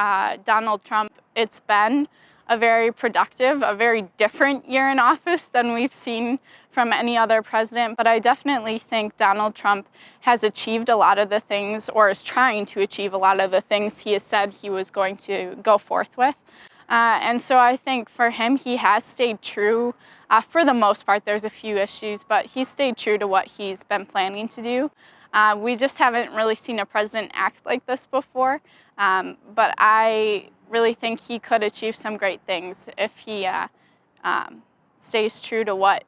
Donald Trump, it's been a very productive, a very different year in office than we've seen from any other president. But I definitely think Donald Trump has achieved a lot of the things, or is trying to achieve a lot of the things he has said he was going to go forth with. And so I think for him, he has stayed true. For the most part, there's a few issues, but he's stayed true to what he's been planning to do. We just haven't really seen a president act like this before, but I really think he could achieve some great things if he stays true to what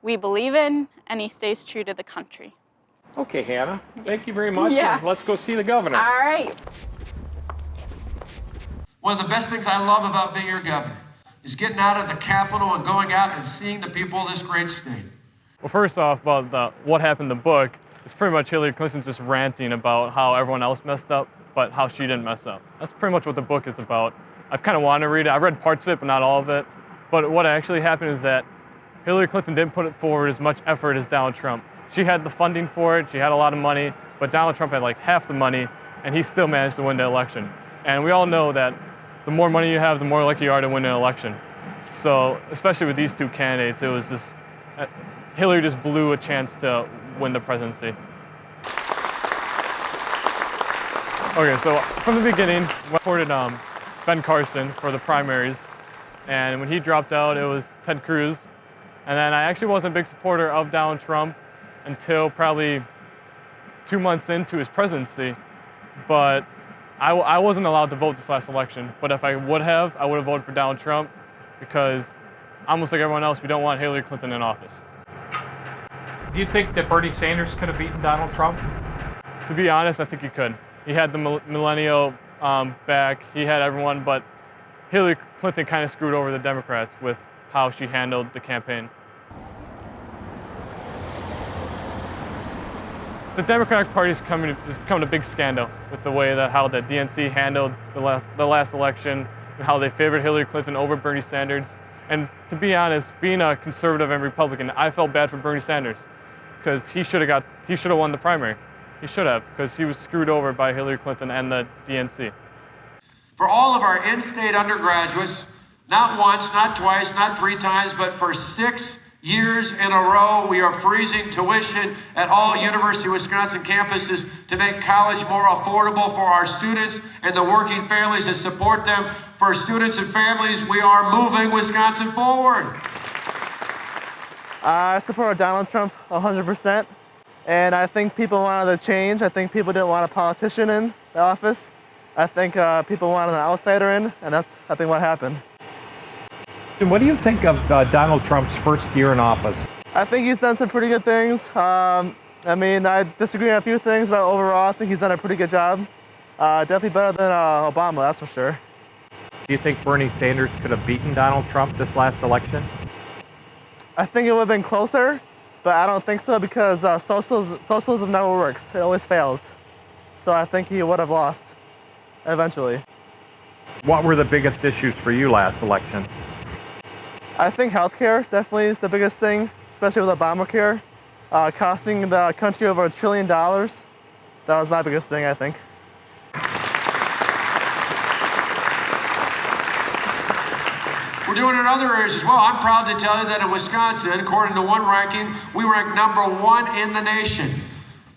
we believe in, and he stays true to the country. Okay, Hannah, thank you very much. Yeah. And let's go see the governor. All right. One of the best things I love about being your governor is getting out of the Capitol and going out and seeing the people of this great state. Well, first off, about what happened in the book, it's pretty much Hillary Clinton just ranting about how everyone else messed up, but how she didn't mess up. That's pretty much what the book is about. I've kind of wanted to read it. I read parts of it, but not all of it. But what actually happened is that Hillary Clinton didn't put forward as much effort as Donald Trump. She had the funding for it, she had a lot of money, but Donald Trump had like half the money, and he still managed to win the election. And we all know that the more money you have, the more likely you are to win an election. So, especially with these two candidates, it was just, Hillary just blew a chance to win the presidency. Okay, so from the beginning, we supported Ben Carson for the primaries, and when he dropped out, it was Ted Cruz. And then I actually wasn't a big supporter of Donald Trump until probably 2 months into his presidency, but I wasn't allowed to vote this last election. But if I would have voted for Donald Trump, because almost like everyone else, we don't want Hillary Clinton in office. Do you think that Bernie Sanders could have beaten Donald Trump? To be honest, I think he could. He had the millennial back, he had everyone, but Hillary Clinton kind of screwed over the Democrats with how she handled the campaign. The Democratic Party is becoming a big scandal with the way that how the DNC handled the last election and how they favored Hillary Clinton over Bernie Sanders. And to be honest, being a conservative and Republican, I felt bad for Bernie Sanders because he should have won the primary. He should have, because he was screwed over by Hillary Clinton and the DNC. For all of our in-state undergraduates, not once, not twice, not 3 times, but for 6 years in a row, we are freezing tuition at all University of Wisconsin campuses to make college more affordable for our students and the working families that support them. For students and families, we are moving Wisconsin forward. I support Donald Trump 100%, and I think people wanted a change. I think people didn't want a politician in the office. I think people wanted an outsider in, and that's, I think, what happened. And what do you think of Donald Trump's first year in office? I think he's done some pretty good things. I mean, I disagree on a few things, but overall, I think he's done a pretty good job. Definitely better than Obama, that's for sure. Do you think Bernie Sanders could have beaten Donald Trump this last election? I think it would have been closer, but I don't think so because socialism never works. It always fails. So I think he would have lost eventually. What were the biggest issues for you last election? I think healthcare definitely is the biggest thing, especially with Obamacare, costing the country over $1 trillion. That was my biggest thing, I think. We're doing it in other areas as well. I'm proud to tell you that in Wisconsin, according to one ranking, we rank #1 in the nation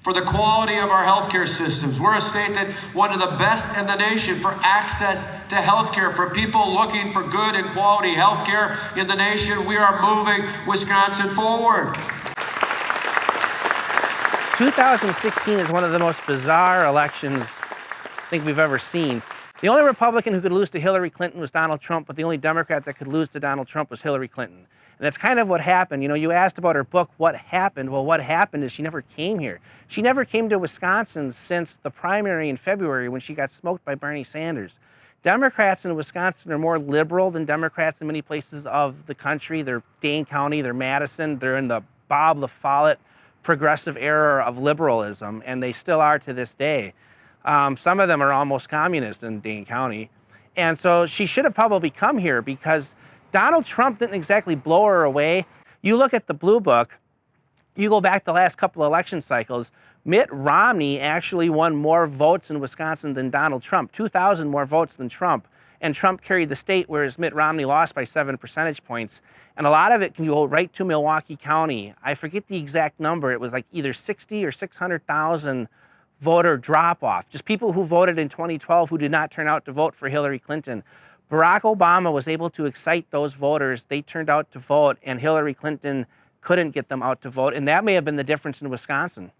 for the quality of our healthcare systems. We're a state that one of the best in the nation for access to healthcare for people looking for good and quality healthcare in the nation. We are moving Wisconsin forward. 2016 is one of the most bizarre elections I think we've ever seen. The only Republican who could lose to Hillary Clinton was Donald Trump, but the only Democrat that could lose to Donald Trump was Hillary Clinton. And that's kind of what happened. You know, you asked about her book, what happened? Well, what happened is she never came here. She never came to Wisconsin since the primary in February when she got smoked by Bernie Sanders. Democrats in Wisconsin are more liberal than Democrats in many places of the country. They're Dane County, they're Madison, they're in the Bob La Follette progressive era of liberalism, and they still are to this day. Some of them are almost communist in Dane County. And so she should have probably come here because Donald Trump didn't exactly blow her away. You look at the Blue Book, you go back the last couple of election cycles, Mitt Romney actually won more votes in Wisconsin than Donald Trump, 2,000 more votes than Trump. And Trump carried the state, whereas Mitt Romney lost by 7 percentage points. And a lot of it can go right to Milwaukee County. I forget the exact number. It was like either 60 or 600,000 voter drop-off, just people who voted in 2012 who did not turn out to vote for Hillary Clinton. Barack Obama was able to excite those voters. They turned out to vote, and Hillary Clinton couldn't get them out to vote, and that may have been the difference in Wisconsin.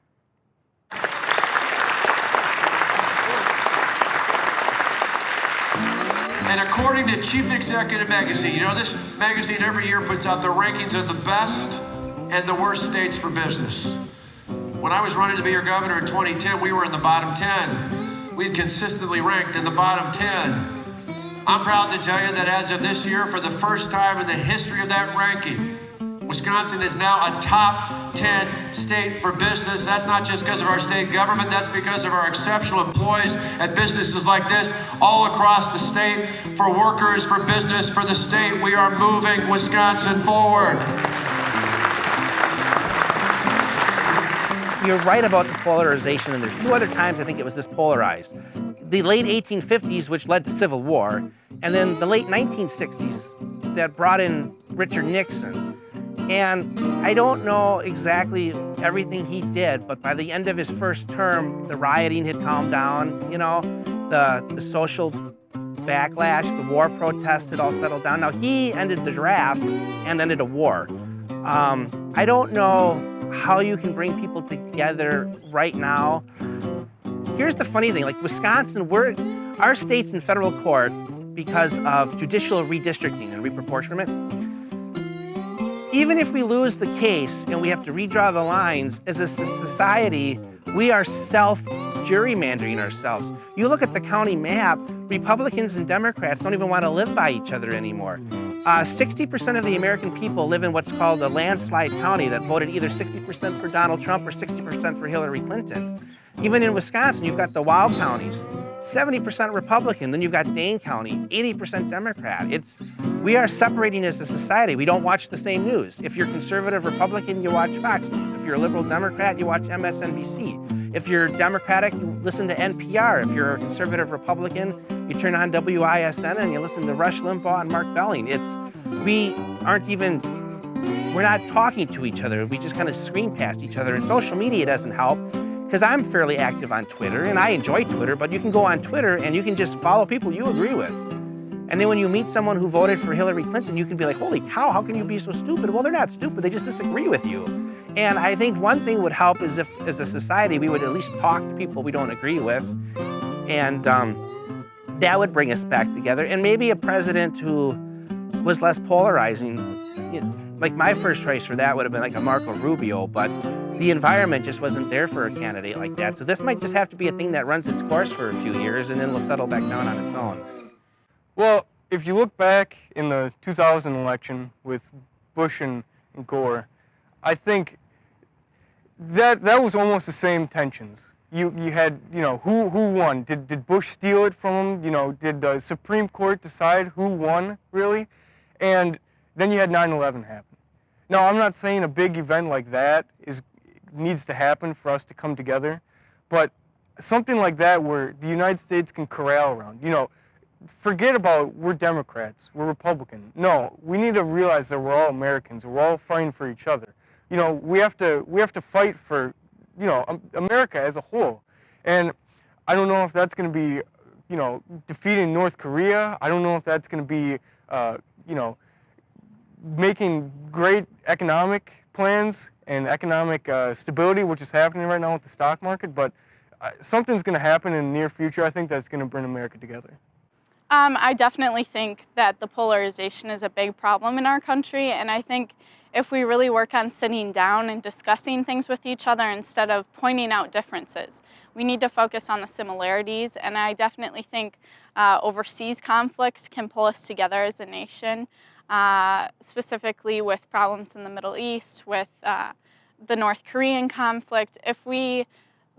And according to Chief Executive Magazine, you know, this magazine every year puts out the rankings of the best and the worst states for business. When I was running to be your governor in 2010, we were in the bottom 10. We'd consistently ranked in the bottom 10. I'm proud to tell you that as of this year, for the first time in the history of that ranking, Wisconsin is now a top 10 state for business. That's not just because of our state government, that's because of our exceptional employees at businesses like this all across the state. For workers, for business, for the state, we are moving Wisconsin forward. You're right about the polarization, and there's 2 other times I think it was this polarized. The late 1850s, which led to civil war, and then the late 1960s that brought in Richard Nixon. And I don't know exactly everything he did, but by the end of his first term, the rioting had calmed down, you know, the social backlash, the war protests had all settled down. Now, he ended the draft and ended a war. I don't know how you can bring people together right now. Here's the funny thing, like Wisconsin, our state's in federal court because of judicial redistricting and reproportionment. Even if we lose the case and we have to redraw the lines, as a society, we are self-gerrymandering ourselves. You look at the county map, Republicans and Democrats don't even want to live by each other anymore. 60% of the American people live in what's called a landslide county that voted either 60% for Donald Trump or 60% for Hillary Clinton. Even in Wisconsin, you've got the wild counties, 70% Republican, then you've got Dane County, 80% Democrat. We are separating as a society. We don't watch the same news. If you're conservative Republican, you watch Fox News. If you're a liberal Democrat, you watch MSNBC. If you're Democratic, you listen to NPR. If you're a conservative Republican, you turn on WISN and you listen to Rush Limbaugh and Mark Belling. We're not talking to each other. We just kind of scream past each other. And social media doesn't help, because I'm fairly active on Twitter, and I enjoy Twitter, but you can go on Twitter and you can just follow people you agree with. And then when you meet someone who voted for Hillary Clinton, you can be like, holy cow, how can you be so stupid? Well, they're not stupid, they just disagree with you. And I think one thing would help is if, as a society, we would at least talk to people we don't agree with. And that would bring us back together. And maybe a president who was less polarizing. Like my first choice for that would have been like a Marco Rubio, but the environment just wasn't there for a candidate like that. So this might just have to be a thing that runs its course for a few years and then will settle back down on its own. Well, if you look back in the 2000 election with Bush and Gore, I think that was almost the same tensions. You had, who won? Did Bush steal it from him? Did the Supreme Court decide who won, really? And then you had 9/11 happen. Now, I'm not saying a big event like that needs to happen for us to come together, but something like that where the United States can corral around. Forget about we're Democrats, we're Republican. No, we need to realize that we're all Americans. We're all fighting for each other. We have to fight for, America as a whole. And I don't know if that's going to be, defeating North Korea. I don't know if that's going to be, making great economic plans and economic stability, which is happening right now with the stock market. But something's going to happen in the near future, I think, that's going to bring America together. I definitely think that the polarization is a big problem in our country, and I think if we really work on sitting down and discussing things with each other instead of pointing out differences, we need to focus on the similarities, and I definitely think overseas conflicts can pull us together as a nation, specifically with problems in the Middle East, with the North Korean conflict. If we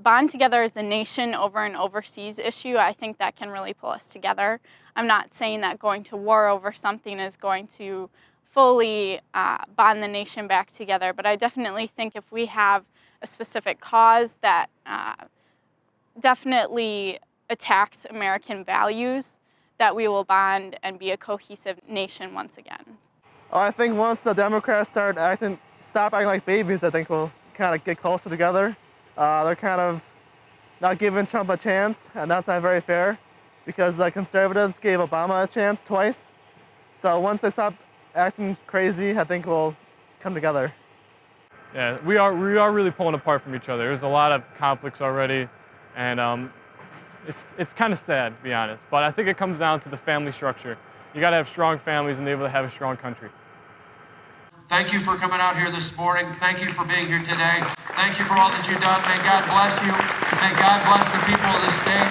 bond together as a nation over an overseas issue, I think that can really pull us together. I'm not saying that going to war over something is going to fully bond the nation back together, but I definitely think if we have a specific cause that definitely attacks American values, that we will bond and be a cohesive nation once again. I think once the Democrats stop acting like babies, I think we'll kind of get closer together. They're kind of not giving Trump a chance, and that's not very fair because the conservatives gave Obama a chance twice. So once they stop acting crazy, I think we'll come together. Yeah, we are really pulling apart from each other. There's a lot of conflicts already, and it's kind of sad, to be honest. But I think it comes down to the family structure. You got to have strong families and be able to have a strong country. Thank you for coming out here this morning. Thank you for being here today. Thank you for all that you've done. May God bless you. May God bless the people of this state.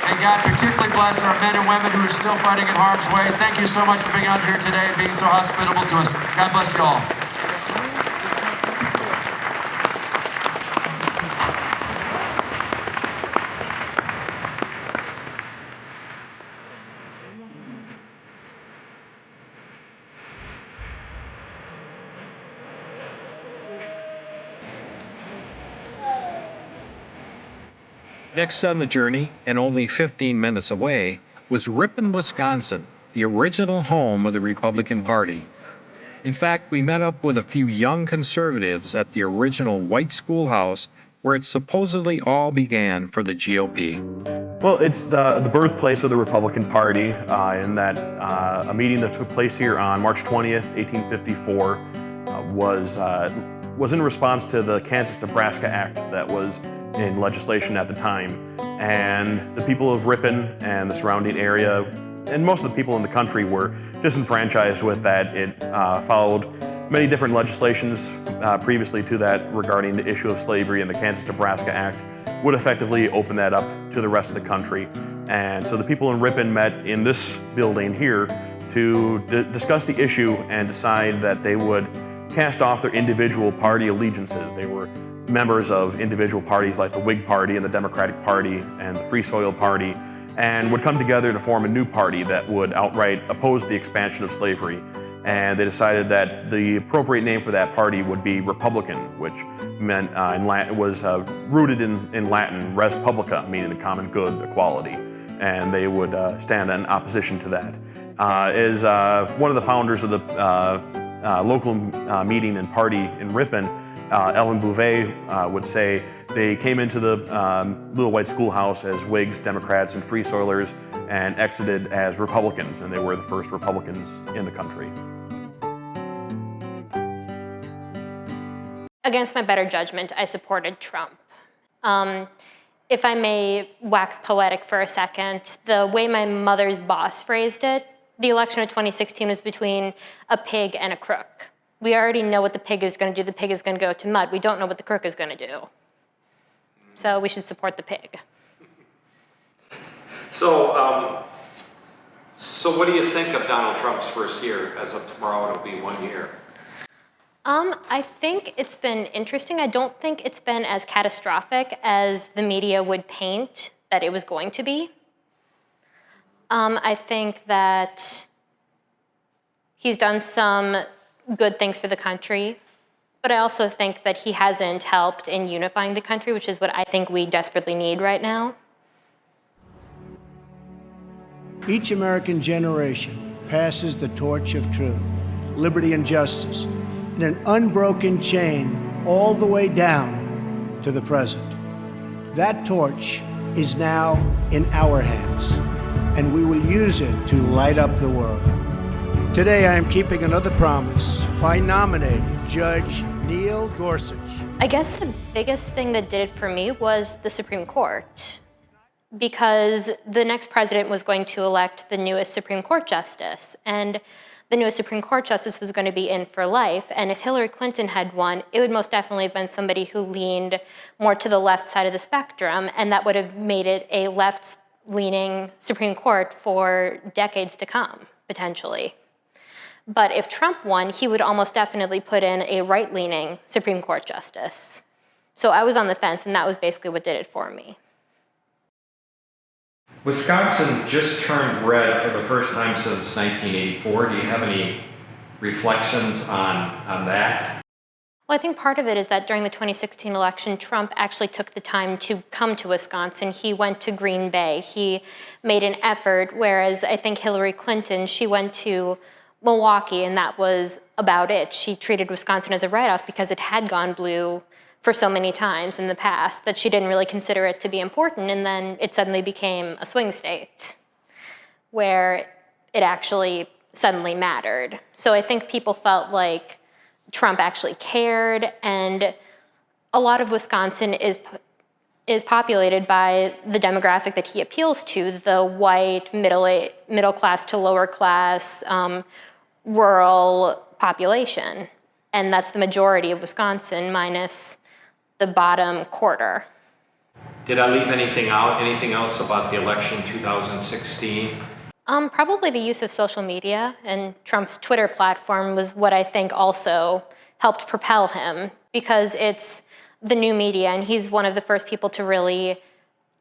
May God particularly bless our men and women who are still fighting in harm's way. Thank you so much for being out here today and being so hospitable to us. God bless you all. Next on the journey, and only 15 minutes away, was Ripon, Wisconsin, the original home of the Republican Party. In fact, we met up with a few young conservatives at the original white schoolhouse where it supposedly all began for the GOP. Well, it's the birthplace of the Republican Party, in that a meeting that took place here on March 20th, 1854, was in response to the Kansas-Nebraska Act that was in legislation at the time. And the people of Ripon and the surrounding area, and most of the people in the country, were disenfranchised with that. It followed many different legislations previously to that regarding the issue of slavery, and the Kansas-Nebraska Act would effectively open that up to the rest of the country. And so the people in Ripon met in this building here to discuss the issue and decide that they would cast off their individual party allegiances. They were members of individual parties like the Whig Party and the Democratic Party and the Free Soil Party, and would come together to form a new party that would outright oppose the expansion of slavery. And they decided that the appropriate name for that party would be Republican, which meant in Latin, was rooted in Latin, res publica, meaning the common good, equality. And they would stand in opposition to that. As one of the founders of the local meeting and party in Ripon, Ellen Bouvet would say they came into the little white schoolhouse as Whigs, Democrats, and Free Soilers, and exited as Republicans, and they were the first Republicans in the country. Against my better judgment, I supported Trump. If I may wax poetic for a second, the way my mother's boss phrased it, the election of 2016 was between a pig and a crook. We already know what the pig is going to do. The pig is going to go to mud. We don't know what the crook is going to do. So we should support the pig. So what do you think of Donald Trump's first year? As of tomorrow, it'll be 1 year. I think it's been interesting. I don't think it's been as catastrophic as the media would paint that it was going to be. I think that he's done some good things for the country, but I also think that he hasn't helped in unifying the country, which is what I think we desperately need right now. Each American generation passes the torch of truth, liberty, and justice in an unbroken chain all the way down to the present. That torch is now in our hands, and we will use it to light up the world. Today, I am keeping another promise by nominating Judge Neil Gorsuch. I guess the biggest thing that did it for me was the Supreme Court, because the next president was going to elect the newest Supreme Court justice, and the newest Supreme Court justice was going to be in for life. And if Hillary Clinton had won, it would most definitely have been somebody who leaned more to the left side of the spectrum, and that would have made it a left-leaning Supreme Court for decades to come, potentially. But if Trump won, he would almost definitely put in a right-leaning Supreme Court justice. So I was on the fence, and that was basically what did it for me. Wisconsin just turned red for the first time since 1984. Do you have any reflections on that? Well, I think part of it is that during the 2016 election, Trump actually took the time to come to Wisconsin. He went to Green Bay. He made an effort, whereas I think Hillary Clinton, she went to Milwaukee, and that was about it. She treated Wisconsin as a write-off because it had gone blue for so many times in the past that she didn't really consider it to be important, and then it suddenly became a swing state where it actually suddenly mattered. So I think people felt like Trump actually cared, and a lot of Wisconsin is populated by the demographic that he appeals to, the white, middle class to lower class, rural population. And that's the majority of Wisconsin minus the bottom quarter. Did I leave anything out? Anything else about the election 2016? Probably the use of social media, and Trump's Twitter platform was what I think also helped propel him, because it's the new media, and he's one of the first people to really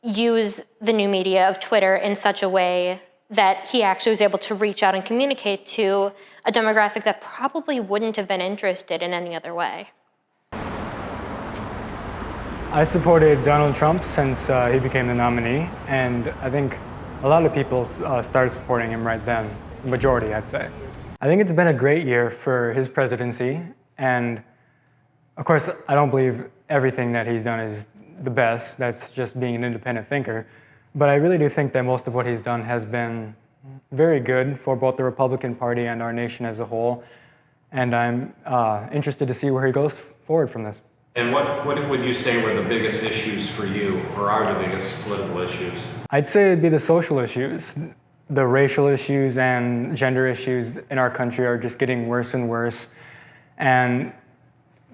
use the new media of Twitter in such a way that he actually was able to reach out and communicate to a demographic that probably wouldn't have been interested in any other way. I supported Donald Trump since he became the nominee, and I think a lot of people started supporting him right then. majority, I'd say. I think it's been a great year for his presidency, and of course, I don't believe everything that he's done is the best. That's just being an independent thinker. But I really do think that most of what he's done has been very good for both the Republican Party and our nation as a whole. And I'm interested to see where he goes forward from this. And what would you say were the biggest issues for you, or are the biggest political issues? I'd say it'd be the social issues. The racial issues and gender issues in our country are just getting worse and worse. And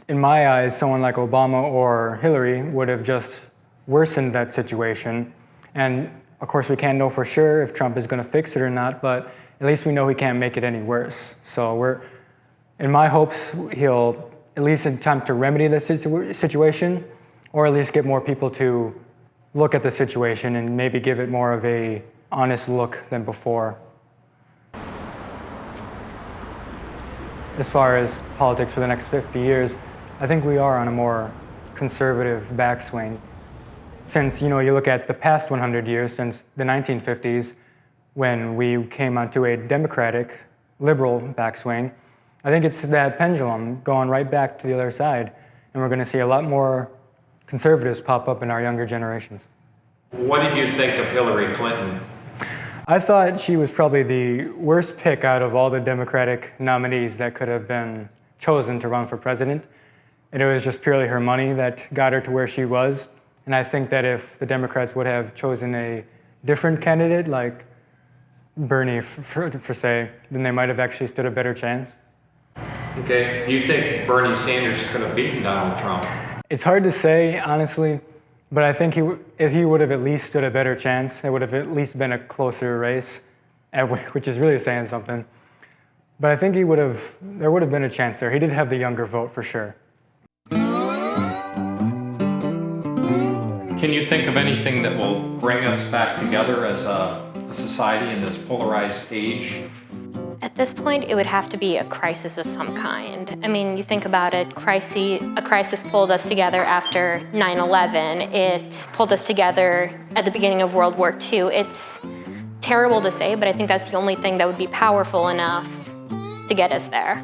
in my eyes, someone like Obama or Hillary would have just worsened that situation. And of course, we can't know for sure if Trump is going to fix it or not, but at least we know he can't make it any worse. So in my hopes, he'll at least attempt to remedy the situation, or at least get more people to look at the situation and maybe give it more of a honest look than before. As far as politics for the next 50 years, I think we are on a more conservative backswing. Since, you look at the past 100 years, since the 1950s, when we came onto a democratic, liberal backswing, I think it's that pendulum going right back to the other side, and we're going to see a lot more conservatives pop up in our younger generations. What did you think of Hillary Clinton? I thought she was probably the worst pick out of all the Democratic nominees that could have been chosen to run for president. And it was just purely her money that got her to where she was. And I think that if the Democrats would have chosen a different candidate, like Bernie, for say, then they might have actually stood a better chance. Okay, do you think Bernie Sanders could have beaten Donald Trump? It's hard to say, honestly, but I think if he would have at least stood a better chance, it would have at least been a closer race, which is really saying something. But I think there would have been a chance there. He did have the younger vote for sure. Can you think of anything that will bring us back together as a society in this polarized age? At this point, it would have to be a crisis of some kind. I mean, you think about it, a crisis pulled us together after 9/11. It pulled us together at the beginning of World War II. It's terrible to say, but I think that's the only thing that would be powerful enough to get us there.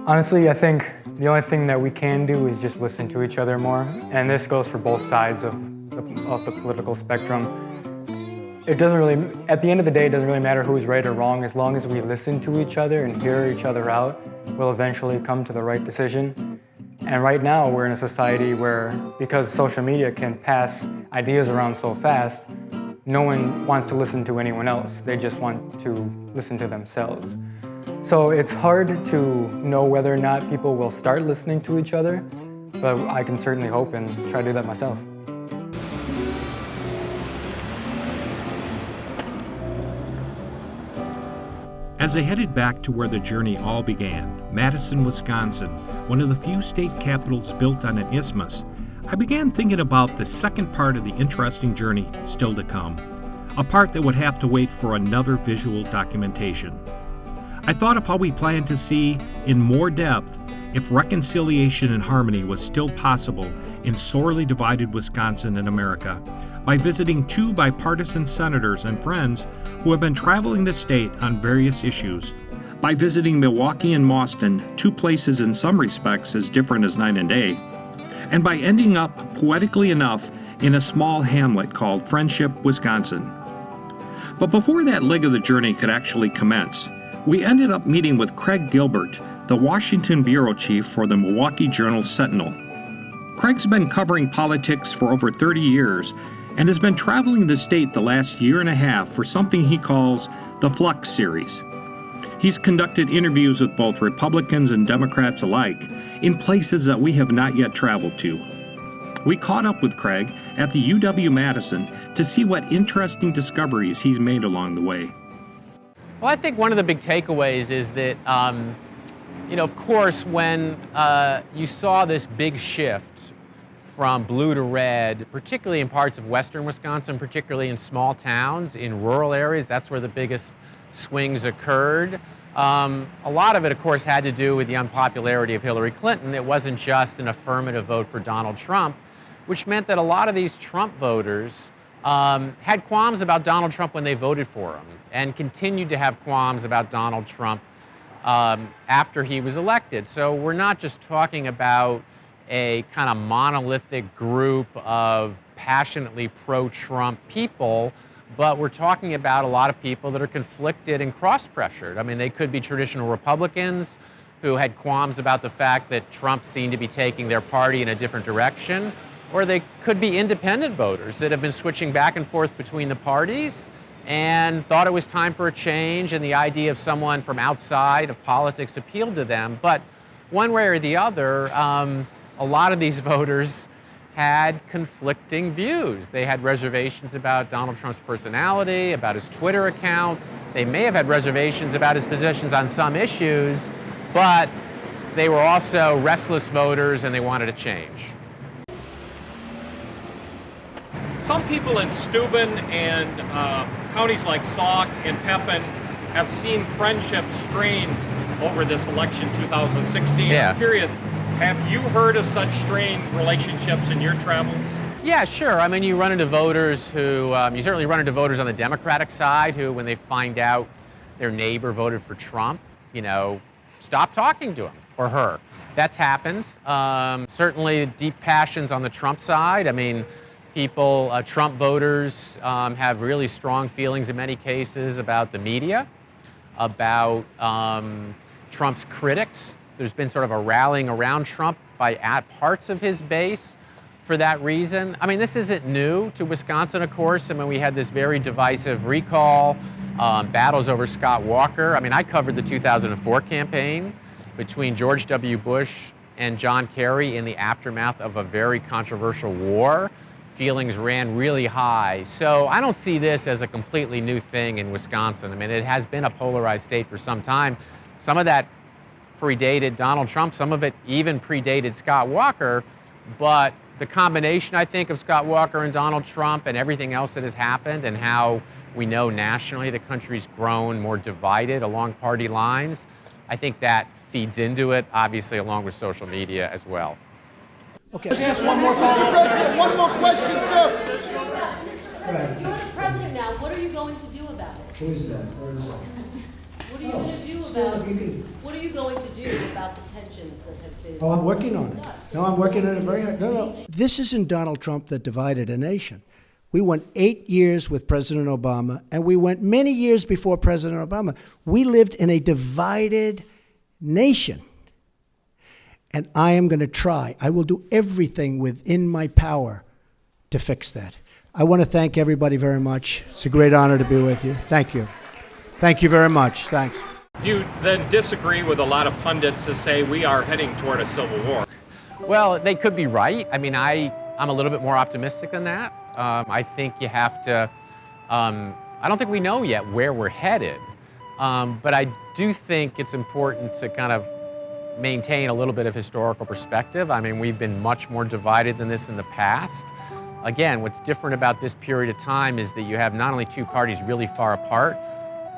Honestly, I think the only thing that we can do is just listen to each other more. And this goes for both sides of the political spectrum. It doesn't really, at the end of the day, it doesn't really matter who's right or wrong. As long as we listen to each other and hear each other out, we'll eventually come to the right decision. And right now, we're in a society where, because social media can pass ideas around so fast, no one wants to listen to anyone else. They just want to listen to themselves. So it's hard to know whether or not people will start listening to each other, but I can certainly hope and try to do that myself. As I headed back to where the journey all began, Madison, Wisconsin, one of the few state capitals built on an isthmus, I began thinking about the second part of the interesting journey still to come, a part that would have to wait for another visual documentation. I thought of how we planned to see in more depth if reconciliation and harmony was still possible in sorely divided Wisconsin and America by visiting two bipartisan senators and friends who have been traveling the state on various issues, by visiting Milwaukee and Mauston, two places in some respects as different as night and day, and by ending up, poetically enough, in a small hamlet called Friendship, Wisconsin. But before that leg of the journey could actually commence, we ended up meeting with Craig Gilbert, the Washington bureau chief for the Milwaukee Journal-Sentinel. Craig's been covering politics for over 30 years and has been traveling the state the last year and a half for something he calls the Flux Series. He's conducted interviews with both Republicans and Democrats alike in places that we have not yet traveled to. We caught up with Craig at the UW-Madison to see what interesting discoveries he's made along the way. Well, I think one of the big takeaways is that, of course, when you saw this big shift from blue to red, particularly in parts of western Wisconsin, particularly in small towns, in rural areas, that's where the biggest swings occurred. A lot of it, of course, had to do with the unpopularity of Hillary Clinton. It wasn't just an affirmative vote for Donald Trump, which meant that a lot of these Trump voters had qualms about Donald Trump when they voted for him and continued to have qualms about Donald Trump after he was elected. So we're not just talking about a kind of monolithic group of passionately pro-Trump people, but we're talking about a lot of people that are conflicted and cross-pressured. I mean, they could be traditional Republicans who had qualms about the fact that Trump seemed to be taking their party in a different direction, or they could be independent voters that have been switching back and forth between the parties and thought it was time for a change, and the idea of someone from outside of politics appealed to them. But one way or the other, a lot of these voters had conflicting views. They had reservations about Donald Trump's personality, about his Twitter account. They may have had reservations about his positions on some issues, but they were also restless voters and they wanted a change. Some people in Steuben and counties like Sauk and Pepin have seen friendships strained over this election 2016. Yeah. I'm curious, have you heard of such strained relationships in your travels? Yeah, sure. I mean, you run into voters who, you certainly run into voters on the Democratic side who, when they find out their neighbor voted for Trump, you know, stop talking to him or her. That's happened. Certainly deep passions on the Trump side. I mean, people, Trump voters have really strong feelings in many cases about the media, about Trump's critics. There's been sort of a rallying around Trump by parts of his base for that reason. I mean, this isn't new to Wisconsin, of course. I mean, we had this very divisive recall, battles over Scott Walker. I mean, I covered the 2004 campaign between George W. Bush and John Kerry in the aftermath of a very controversial war. Feelings ran really high. So I don't see this as a completely new thing in Wisconsin. I mean, it has been a polarized state for some time. Some of that predated Donald Trump, some of it even predated Scott Walker, but the combination, I think, of Scott Walker and Donald Trump and everything else that has happened and how we know nationally the country's grown more divided along party lines, I think that feeds into it, obviously along with social media as well. Okay. Just one more question. Mr. President, one more question, sir. You're the president now. What are you going to do about it? Who is that? Where is that? What are you going to do about What are you going to do about the tensions that have been? Oh, I'm working on it. No, I'm working on it very hard. No. This isn't Donald Trump that divided a nation. We went 8 years with President Obama, and we went many years before President Obama. We lived in a divided nation. And I am going to try. I will do everything within my power to fix that. I want to thank everybody very much. It's a great honor to be with you. Thank you. Thank you very much. Thanks. Do you then disagree with a lot of pundits to say we are heading toward a civil war? Well, they could be right. I mean, I'm a little bit more optimistic than that. I think you have to, I don't think we know yet where we're headed, but I do think it's important to kind of maintain a little bit of historical perspective. I mean, we've been much more divided than this in the past. Again, what's different about this period of time is that you have not only two parties really far apart,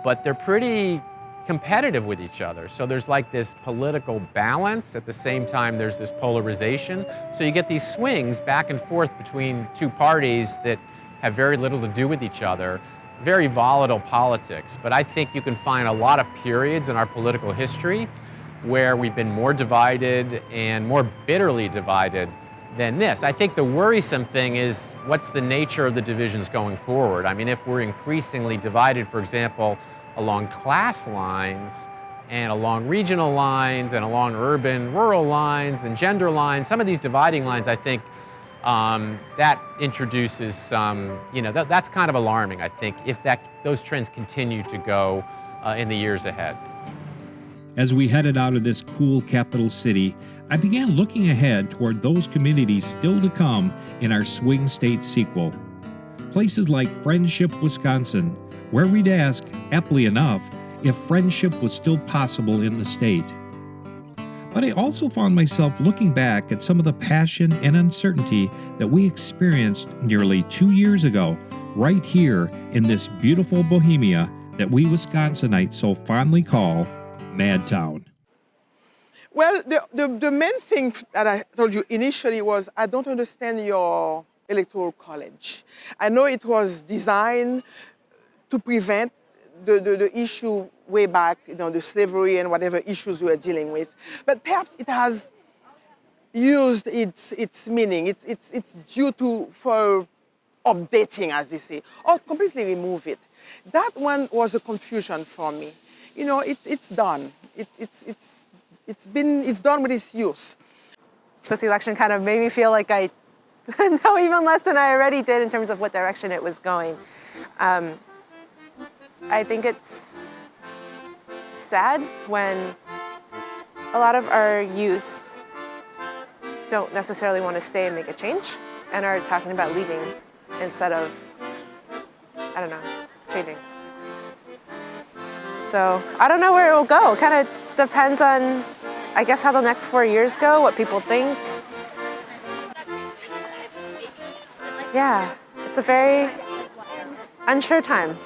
but they're pretty competitive with each other. So there's like this political balance. At the same time, there's this polarization. So you get these swings back and forth between two parties that have very little to do with each other. Very volatile politics. But I think you can find a lot of periods in our political history where we've been more divided and more bitterly divided than this. I think the worrisome thing is what's the nature of the divisions going forward? I mean, if we're increasingly divided, for example, along class lines and along regional lines and along urban-rural lines and gender lines, some of these dividing lines, I think, that introduces some, that's kind of alarming, I think, if those trends continue to go in the years ahead. As we headed out of this cool capital city, I began looking ahead toward those communities still to come in our swing state sequel. Places like Friendship, Wisconsin, where we'd ask, aptly enough, if friendship was still possible in the state. But I also found myself looking back at some of the passion and uncertainty that we experienced nearly 2 years ago, right here in this beautiful Bohemia that we Wisconsinites so fondly call Madtown. Well, the main thing that I told you initially was I don't understand your Electoral College. I know it was designed to prevent the issue way back, the slavery and whatever issues we were dealing with. But perhaps it has used its meaning. It's due for updating, as they say, or completely remove it. That one was a confusion for me. It's done. It's done with its use. This election kind of made me feel like I know even less than I already did in terms of what direction it was going. I think it's sad when a lot of our youth don't necessarily want to stay and make a change and are talking about leaving instead of, I don't know, changing. So I don't know where it will go. It kind of depends on, I guess, how the next 4 years go, what people think. Yeah, it's a very unsure time.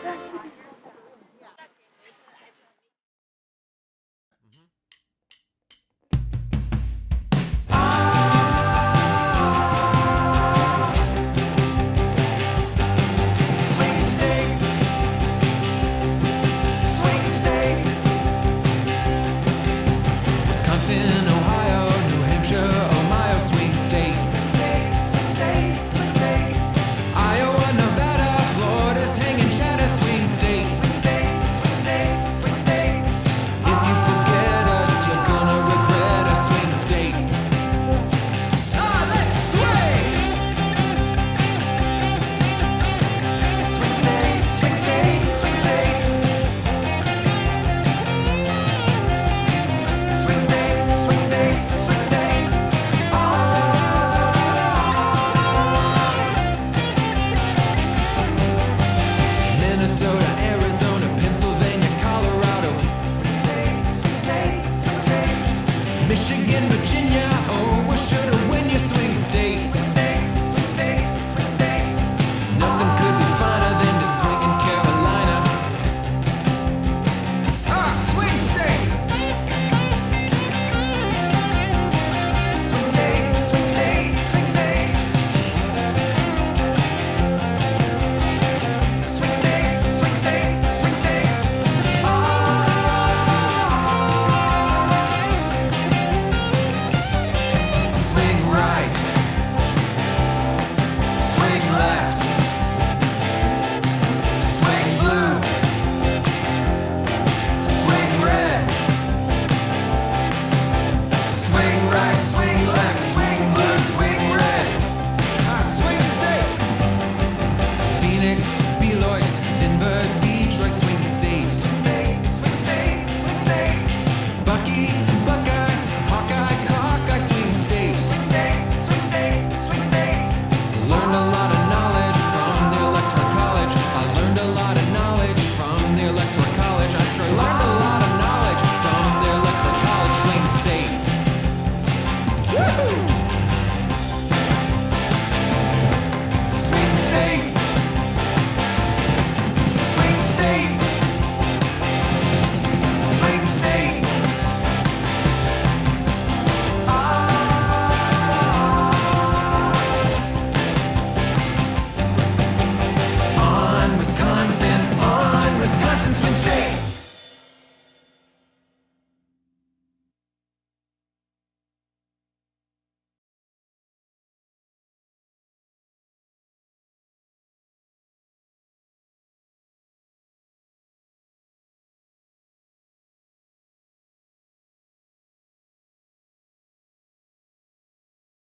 Wisconsin, Ohio, New Hampshire, Ohio, swing state. Swing state, swing state. Iowa, Nevada, Florida's hanging chatter, swing state. Swing state, swing state, swing state. If you forget us, you're gonna regret a swing state. Let's swing! Swing state, swing state, swing state. Swing state, swing state, swing state. Minnesota, Arizona, Pennsylvania, Colorado. Swing state, swing state, swing state. Michigan, Virginia, oh, we shoulda win your swing state. Swing state, swing state, swing state. Nothing could be finer than to swing in Carolina. Swing state. Swing state, swing state, swing state. Swing state, swing state, swing state. Swing right. Swing left. Swing blue. Swing red. Swing right, swing left, swing blue, swing red. Swing state. Phoenix, Beloit, Denver, Detroit, swing state. Swing state, swing state, swing state. Bucky, Buckeye, Hawkeye, Cockeye, swing state. Swing state, swing state, swing state. Learned a lot of knowledge from the Electoral College. I learned a lot of knowledge from the Electoral College. I sure learned a lot of knowledge from the Electoral College, swing state. Swing state. Swing state. Swing state. On Wisconsin, swing state.